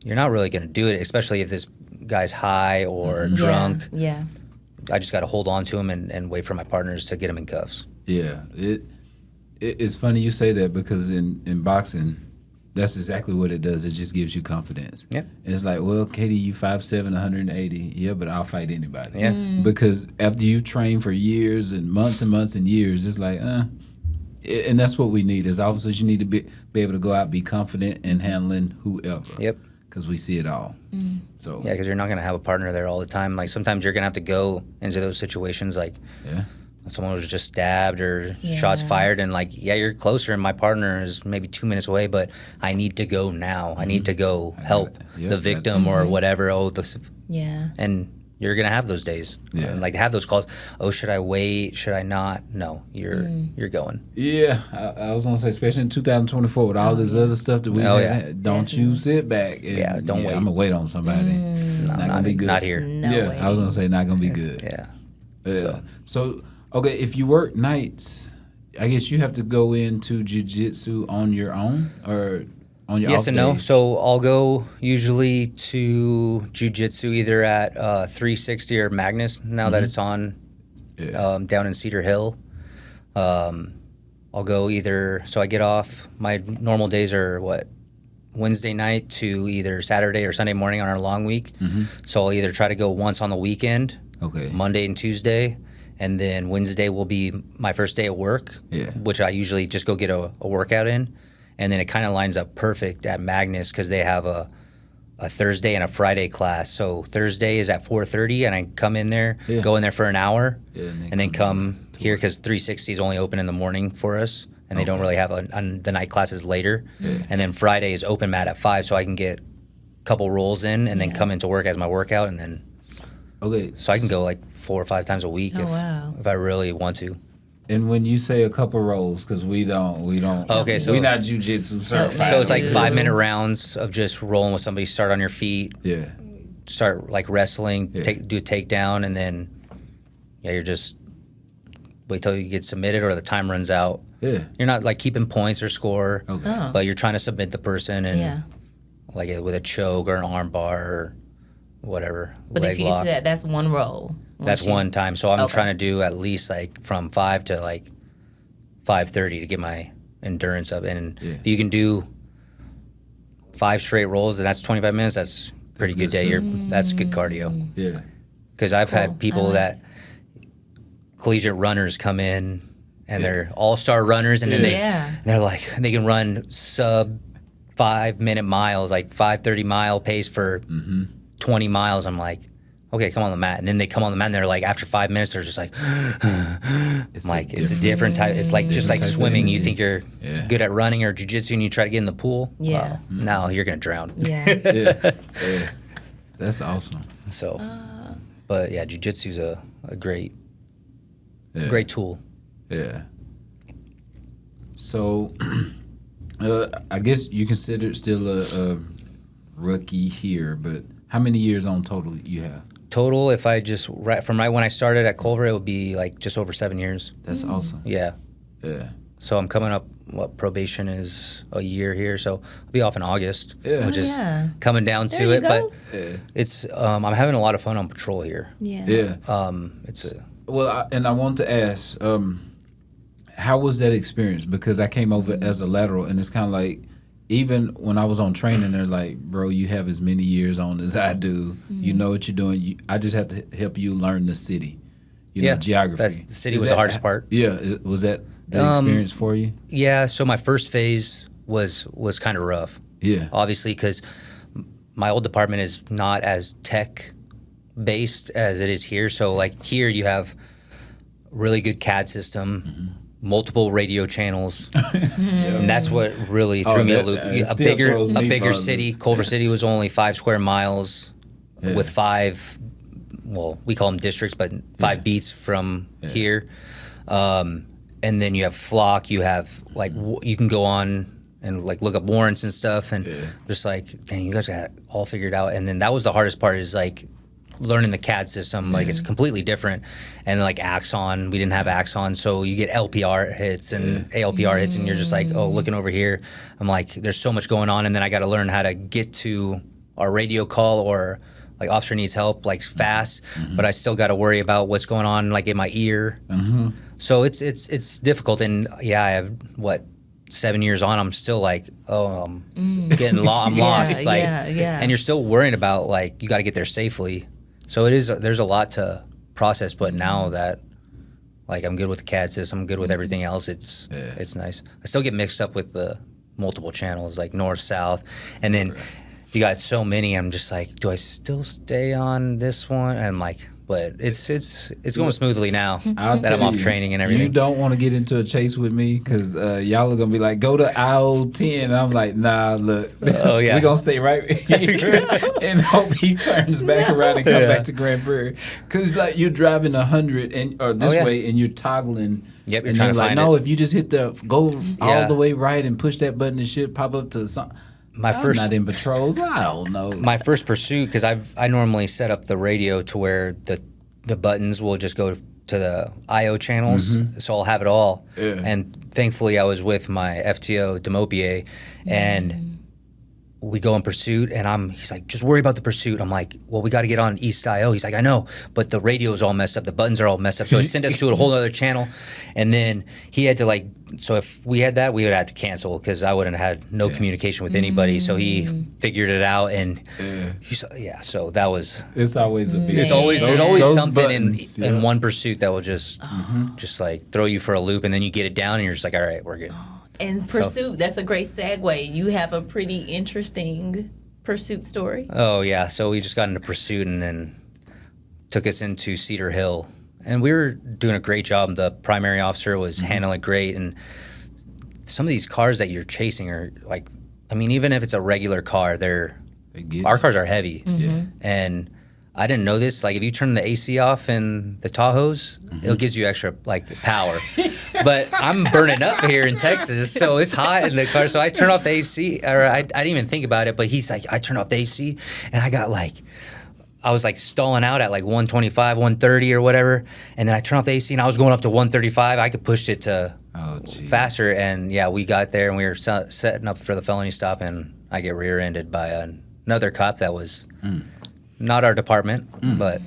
Speaker 3: you're not really going to do it, especially if this guy's high or drunk.
Speaker 1: Yeah.
Speaker 3: I just got to hold on to him and wait for my partners to get him in cuffs.
Speaker 2: Yeah. It's funny you say that, because in boxing, that's exactly what it does. It just gives you confidence. Yeah. And it's like, well, Katie, you 5'7", 180. Yeah, but I'll fight anybody.
Speaker 3: Yeah.
Speaker 2: Because after you've trained for years and months and years, it's like, and that's what we need. As officers, you need to be able to go out, be confident in handling whoever.
Speaker 3: Yep.
Speaker 2: Because we see it all. So
Speaker 3: yeah, because you're not going to have a partner there all the time. Like sometimes you're going to have to go into those situations, like someone was just stabbed or shots fired, and like, yeah, you're closer and my partner is maybe 2 minutes away, but I need to go now. I need to go help the victim or whatever. And you're going to have those days. Yeah. And like have those calls. Oh, should I wait? Should I not? No, you're going.
Speaker 2: Yeah, I was going to say, especially in 2024 with all this other stuff that we had, don't you sit back. And,
Speaker 3: don't wait.
Speaker 2: I'm going to wait on somebody.
Speaker 3: No,
Speaker 2: not going to be good.
Speaker 3: Not here.
Speaker 1: No way.
Speaker 2: I was going to say not going to be good.
Speaker 3: Yeah.
Speaker 2: So, okay, if you work nights, I guess you have to go into jiu-jitsu on your own or on your off
Speaker 3: Yes and no.
Speaker 2: days?
Speaker 3: So I'll go usually to jiu-jitsu either at 360 or Magnus now that it's on down in Cedar Hill. I'll go either, so I get off, my normal days are Wednesday night to either Saturday or Sunday morning on our long week. So I'll either try to go once on the weekend, Monday and Tuesday, and then Wednesday will be my first day of work, which I usually just go get a workout in. And then it kind of lines up perfect at Magnus because they have a Thursday and a Friday class. So Thursday is at 4:30, and I come in there, go in there for an hour, and then come here because 360 is only open in the morning for us, and they don't really have the night classes later. And then Friday is open mat at 5, so I can get a couple rolls in and then come into work as my workout, and then so I can go like 4 or 5 times a week if I really want to.
Speaker 2: And when you say a couple rolls, because we don't.
Speaker 3: Okay, so
Speaker 2: we're not jiu-jitsu certified.
Speaker 3: So it's like 5-minute rounds of just rolling with somebody. Start on your feet.
Speaker 2: Yeah.
Speaker 3: Start like wrestling. Do a takedown, and then you're just wait till you get submitted or the time runs out.
Speaker 2: Yeah.
Speaker 3: You're not like keeping points or score, but you're trying to submit the person and like with a choke or an arm bar or whatever.
Speaker 1: But if you get to that, that's one roll.
Speaker 3: That's one time. So I'm trying to do at least like from 5 to like 5:30 to get my endurance up. And if you can do 5 straight rolls and that's 25 minutes, that's pretty good day. That's good cardio.
Speaker 2: Yeah.
Speaker 3: Because I've had people that collegiate runners come in and they're all-star runners, and then they're like, they can run sub 5-minute miles, like 5:30 mile pace for 20 miles. I'm like, okay, come on the mat. And then they come on the mat and they're like, after 5 minutes, they're just like, it's a different type. It's like just like swimming. You think you're good at running or jiu-jitsu and you try to get in the pool.
Speaker 1: Yeah.
Speaker 3: No, you're going to drown.
Speaker 1: Yeah.
Speaker 2: That's awesome.
Speaker 3: So, but yeah, jiu-jitsu's a great tool.
Speaker 2: Yeah. So, I guess you consider it still a rookie here, but how many years on total you have?
Speaker 3: Total, if I just from right when I started at Culver, it would be like just over 7 years.
Speaker 2: That's awesome.
Speaker 3: Yeah.
Speaker 2: Yeah.
Speaker 3: So I'm coming up. Probation is a year here, so I'll be off in August, which is coming down to it. But it's I'm having a lot of fun on patrol here.
Speaker 1: Yeah.
Speaker 2: Yeah.
Speaker 3: It's
Speaker 2: I want to ask, how was that experience? Because I came over as a lateral, and it's kind of like, even when I was on training, they're like, bro, you have as many years on as I do. You know what you're doing. I just have to help you learn the city, you know, geography.
Speaker 3: The city was the hardest part.
Speaker 2: Yeah. Was that the experience for you?
Speaker 3: Yeah. So my first phase was kind of rough.
Speaker 2: Yeah.
Speaker 3: Obviously, because my old department is not as tech-based as it is here. So, like, here you have really good CAD system. multiple radio channels, and that's what really threw me a loop. A bigger city, Culver City was only 5 square miles with 5. Well, we call them districts, but 5 beats from here. And then you have Flock. You have like you can go on and like look up warrants and stuff, and just like, dang, you guys got it all figured out. And then that was the hardest part, is like learning the CAD system. Like it's completely different. And like Axon, we didn't have Axon, so you get LPR hits and ALPR hits, and you're just like, oh, looking over here, I'm like, there's so much going on, and then I got to learn how to get to our radio call, or like officer needs help like fast, but I still got to worry about what's going on like in my ear. So it's difficult. And yeah, I have 7 years on, I'm still like, oh, I'm getting I'm lost. Like, and you're still worrying about like, you got to get there safely. So there's a lot to process, but now that like I'm good with the CAD system, I'm good with everything else, it's nice. I still get mixed up with the multiple channels, like north, south, and then you got so many, I'm just like, do I still stay on this one? And I'm like, but it's going smoothly now that I'm off training and everything.
Speaker 2: You don't want to get into a chase with me, because y'all are going to be like, go to aisle 10. And I'm like, nah, look.
Speaker 3: Oh, yeah.
Speaker 2: We're going to stay right here and hope he turns back around and come back to Grand Prairie. Because like you're driving 100 or this way, and you're toggling.
Speaker 3: Yep, you're
Speaker 2: and
Speaker 3: trying to
Speaker 2: like,
Speaker 3: find
Speaker 2: no,
Speaker 3: it.
Speaker 2: if you just hit go all the way right and push that button, it should pop up to something. I'm not in patrols. I don't know.
Speaker 3: My first pursuit, because I normally set up the radio to where the buttons will just go to the IO channels, so I'll have it all. And thankfully, I was with my FTO Demopier, and we go in pursuit, and he's like, just worry about the pursuit. I'm like, well, we got to get on East IO. He's like, I know, but the radio is all messed up. The buttons are all messed up. So he sent us to a whole other channel. And then he had to like, so if we had that, we would have to cancel, because I wouldn't have had no communication with anybody. So he figured it out, and so that was.
Speaker 2: It's always a big.
Speaker 3: There's always something
Speaker 2: buttons,
Speaker 3: in one pursuit that will just like throw you for a loop, and then you get it down, and you're just like, all right, we're good.
Speaker 1: And pursuit, that's a great segue. You have a pretty interesting pursuit story.
Speaker 3: Oh, yeah. So we just got into pursuit, and then took us into Cedar Hill. And we were doing a great job. The primary officer was handling it great. And some of these cars that you're chasing are like, I mean, even if it's a regular car, our cars are heavy. And I didn't know this. Like, if you turn the AC off in the Tahoes, it gives you extra like power. But I'm burning up here in Texas, so it's hot in the car. So I turn off the AC, or I didn't even think about it. But he's like, I turned off the AC, and I was like stalling out at like 125, 130 or whatever. And then I turned off the AC, and I was going up to 135. I could push it to faster. And yeah, we got there, and we were setting up for the felony stop, and I get rear-ended by another cop that was not our department, but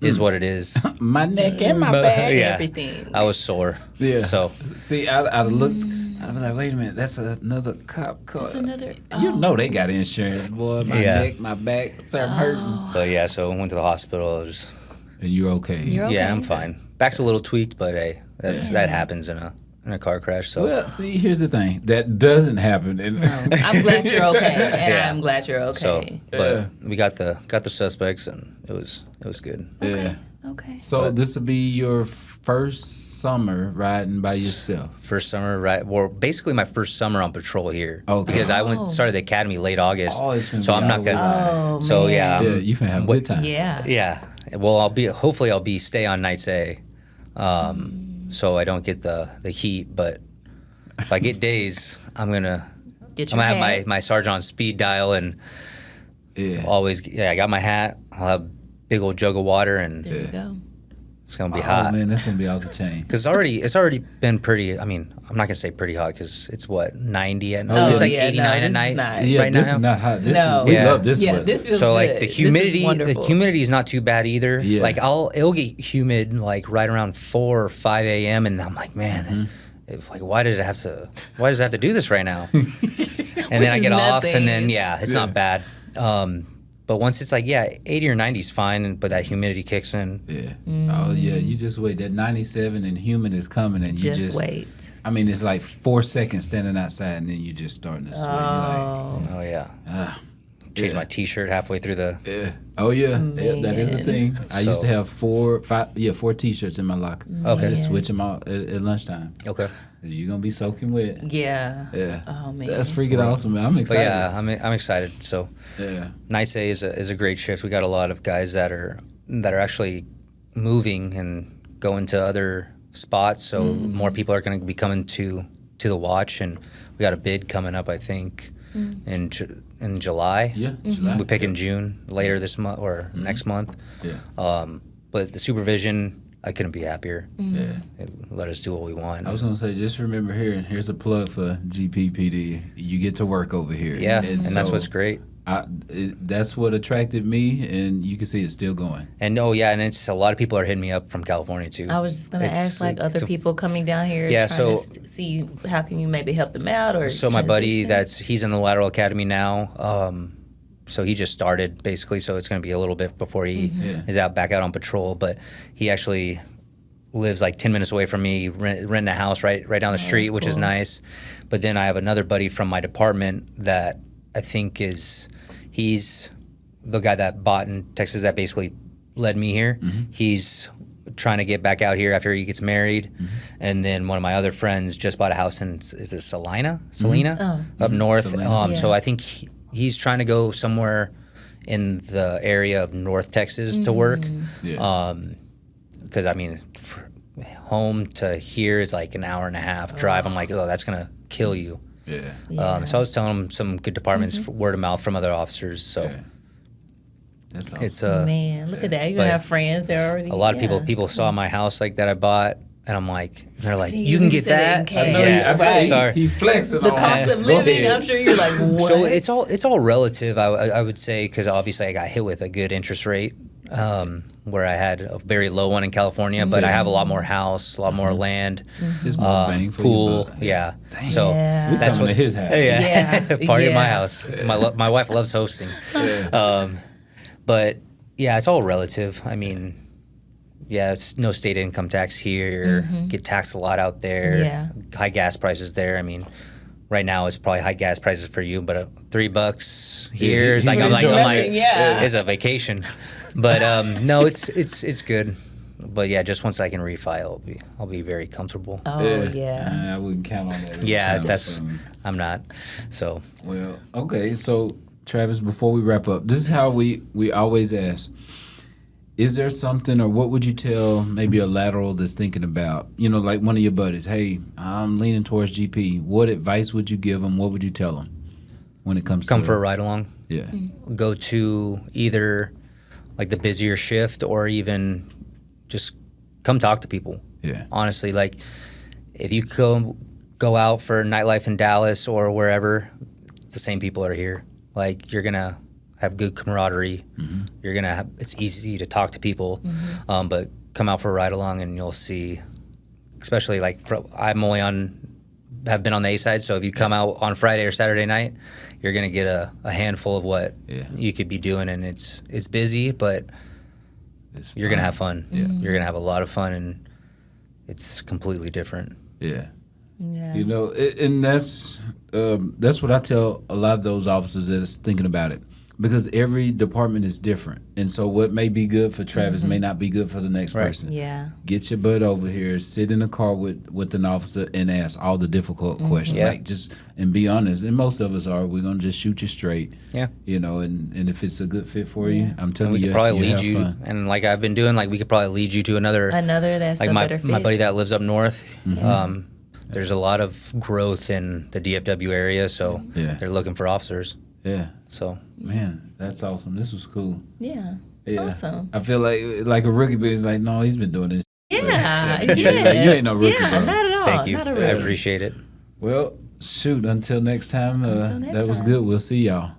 Speaker 3: is what it is.
Speaker 2: My neck and my back.
Speaker 1: Everything.
Speaker 3: I was sore. Yeah. So
Speaker 2: see, I'd looked. I'd be like, wait a minute, that's another cop car.
Speaker 1: That's another.
Speaker 2: You know they got insurance, boy. My neck, my back, started hurting.
Speaker 3: But yeah, so I went to the hospital.
Speaker 2: And you're okay.
Speaker 3: Yeah, I'm fine. Back's a little tweaked, but hey, that happens in a car crash. So
Speaker 2: well, see, here's the thing that doesn't happen.
Speaker 1: I'm glad you're okay, and I'm glad you're okay.
Speaker 3: So, but we got the suspects, and it was good.
Speaker 1: Okay.
Speaker 2: So this will be your first summer riding by yourself.
Speaker 3: First summer well, basically my first summer on patrol here.
Speaker 2: Okay.
Speaker 3: Because I started the academy late August. So I'm not gonna.
Speaker 1: Oh,
Speaker 3: so
Speaker 1: man.
Speaker 3: yeah,
Speaker 2: you can have a good time.
Speaker 3: Yeah. Well, hopefully I'll stay on nights A, so I don't get the heat. But if I get days, I'm gonna have my sergeant on speed dial, and always I got my hat. I'll have a big old jug of water, and
Speaker 1: there you go.
Speaker 3: It's gonna be hot.
Speaker 2: Oh man, that's gonna be off the chain.
Speaker 3: Because it's already been pretty. I mean, I'm not gonna say pretty hot, because it's 90 at night. It's like 89 at night. Right
Speaker 2: this
Speaker 3: now.
Speaker 2: is not hot. We love this weather.
Speaker 1: This feels
Speaker 3: so
Speaker 1: good.
Speaker 3: Like the humidity is not too bad either.
Speaker 2: Yeah.
Speaker 3: Like it'll get humid like right around 4 or 5 a.m. and I'm like, man, why does it have to do this right now? And then I get off, and then it's not bad. But once it's like 80 or 90 is fine, but that humidity kicks in.
Speaker 2: Yeah. Oh yeah, you just wait. That 97 and humid is coming, and you just
Speaker 1: wait.
Speaker 2: I mean, it's like 4 seconds standing outside, and then you just starting to sweat.
Speaker 1: Oh.
Speaker 3: Oh yeah. change my T-shirt halfway through the.
Speaker 2: Yeah. Oh yeah. Yeah, that is a thing. I used to have 4 T-shirts in my locker.
Speaker 3: Okay.
Speaker 2: I just switch them out at lunchtime.
Speaker 3: Okay.
Speaker 2: You're gonna be soaking wet.
Speaker 1: Yeah.
Speaker 2: Yeah.
Speaker 1: Oh man.
Speaker 2: That's freaking awesome, man. I'm
Speaker 3: But
Speaker 2: excited.
Speaker 3: yeah, I'm excited. So
Speaker 2: Yeah.
Speaker 3: Nice A is a great shift. We got a lot of guys that are actually moving and going to other spots. So more people are going to be coming to the watch, and we got a bid coming up, I think, in July.
Speaker 2: Yeah. July.
Speaker 3: We pick in June later this month or next month.
Speaker 2: Yeah.
Speaker 3: But the supervision, I couldn't be happier.
Speaker 2: Yeah.
Speaker 3: It let us do what we want.
Speaker 2: I was gonna say, just remember here's a plug for GPPD. You get to work over here.
Speaker 3: Yeah, and that's what's great.
Speaker 2: That's what attracted me, and you can see it's still going.
Speaker 3: And and it's a lot of people are hitting me up from California too.
Speaker 1: I was just gonna ask, like, other people coming down here,
Speaker 3: Yeah,
Speaker 1: trying to see how can you maybe help them out, or
Speaker 3: so my buddy
Speaker 1: transition?
Speaker 3: he's in the lateral academy now. So he just started basically. So it's going to be a little bit before he is back out on patrol. But he actually lives like 10 minutes away from me, renting a house right down the street, which is nice. But then I have another buddy from my department that I think he's the guy that bought in Texas that basically led me here. He's trying to get back out here after he gets married. And then one of my other friends just bought a house in, is it Salina up north.
Speaker 2: Salina.
Speaker 3: So I think he's trying to go somewhere in the area of North Texas to work. Because I mean, home to here is like an hour and a half drive. I'm like, that's gonna kill you.
Speaker 2: Yeah.
Speaker 3: So I was telling him some good departments, word of mouth from other officers. So
Speaker 2: That's awesome.
Speaker 3: it's
Speaker 1: Man, look at that. You
Speaker 3: but
Speaker 1: have friends there already.
Speaker 3: a lot of people saw my house like that I bought, and I'm like, they're like,
Speaker 1: See,
Speaker 3: you can
Speaker 1: you
Speaker 3: get
Speaker 1: said
Speaker 3: that.
Speaker 1: it in cash.
Speaker 3: Yeah.
Speaker 1: Right.
Speaker 3: Sorry.
Speaker 2: He flexing
Speaker 1: The
Speaker 2: on
Speaker 1: cost
Speaker 2: it.
Speaker 1: of
Speaker 2: Go
Speaker 1: living,
Speaker 2: ahead.
Speaker 1: I'm sure you're like, what?
Speaker 3: So it's all relative. I would say, because obviously I got hit with a good interest rate, where I had a very low one in California, but I have a lot more house, a lot more land,
Speaker 2: Just more bang for
Speaker 3: pool.
Speaker 2: your buck.
Speaker 3: Yeah.
Speaker 2: Dang.
Speaker 3: So
Speaker 1: Yeah.
Speaker 2: We
Speaker 3: that's
Speaker 2: coming
Speaker 3: what
Speaker 2: to his house.
Speaker 3: Yeah,
Speaker 1: Yeah.
Speaker 3: party at my
Speaker 1: Yeah.
Speaker 3: house. My wife loves hosting. But yeah, it's all relative. I mean, yeah, it's no state income tax here. Get taxed a lot out there.
Speaker 1: Yeah.
Speaker 3: High gas prices there. I mean, right now it's probably high gas prices for you, but $3 here is like I'm like
Speaker 1: Yeah.
Speaker 3: it's a vacation. But no, it's good. But yeah, just once I can refi, I'll be very comfortable.
Speaker 1: Oh, yeah.
Speaker 2: I wouldn't count on that.
Speaker 3: Yeah,
Speaker 2: anytime
Speaker 3: that's
Speaker 2: soon.
Speaker 3: I'm not. So
Speaker 2: Well, okay. So, Travis, before we wrap up, this is how we always ask. Is there something, or what would you tell maybe a lateral that's thinking about, like one of your buddies, hey, I'm leaning towards GP. What advice would you give them? What would you tell them when it comes to
Speaker 3: come for a ride along.
Speaker 2: Yeah.
Speaker 3: Go to either like the busier shift or even just come talk to people.
Speaker 2: Yeah.
Speaker 3: Honestly, like if you go out for nightlife in Dallas or wherever, the same people are here. Like you're gonna have good camaraderie. You're gonna have, it's easy to talk to people, but come out for a ride along and you'll see. Especially like have been on the A side, so if you come out on Friday or Saturday night, you're gonna get a handful of what you could be doing, and it's busy, but you're gonna have fun.
Speaker 2: Yeah.
Speaker 3: You're gonna have a lot of fun, and it's completely different.
Speaker 2: Yeah.
Speaker 1: Yeah.
Speaker 2: And that's what I tell a lot of those officers that's thinking about it, because every department is different, and so what may be good for Travis may not be good for the next person.
Speaker 1: Yeah.
Speaker 2: Get your butt over here, sit in the car with an officer, and ask all the difficult questions.
Speaker 3: Yeah.
Speaker 2: Like and be honest. And most of us are. We're gonna just shoot you straight.
Speaker 3: Yeah.
Speaker 2: And if it's a good fit for you, I'm telling
Speaker 3: And we
Speaker 2: you,
Speaker 3: could probably lead
Speaker 2: have
Speaker 3: you,
Speaker 2: fun.
Speaker 3: and like I've been doing, like we could probably lead you to another
Speaker 1: That's
Speaker 3: like
Speaker 1: a
Speaker 3: my
Speaker 1: better fit.
Speaker 3: my buddy that lives up north. There's a lot of growth in the DFW area, so they're looking for officers.
Speaker 2: Yeah.
Speaker 3: So
Speaker 2: Man, that's awesome. This was cool.
Speaker 1: Yeah.
Speaker 2: Yeah.
Speaker 1: Awesome.
Speaker 2: I feel like a rookie, but it's like, no, he's been doing this.
Speaker 1: Yeah.
Speaker 2: Like, you ain't no rookie,
Speaker 1: Yeah,
Speaker 2: bro.
Speaker 1: not at all.
Speaker 3: thank you.
Speaker 1: Not a
Speaker 3: I
Speaker 1: rookie.
Speaker 3: appreciate it.
Speaker 2: Well, shoot, until next time,
Speaker 1: Until next
Speaker 2: that was
Speaker 1: time.
Speaker 2: good. We'll see y'all.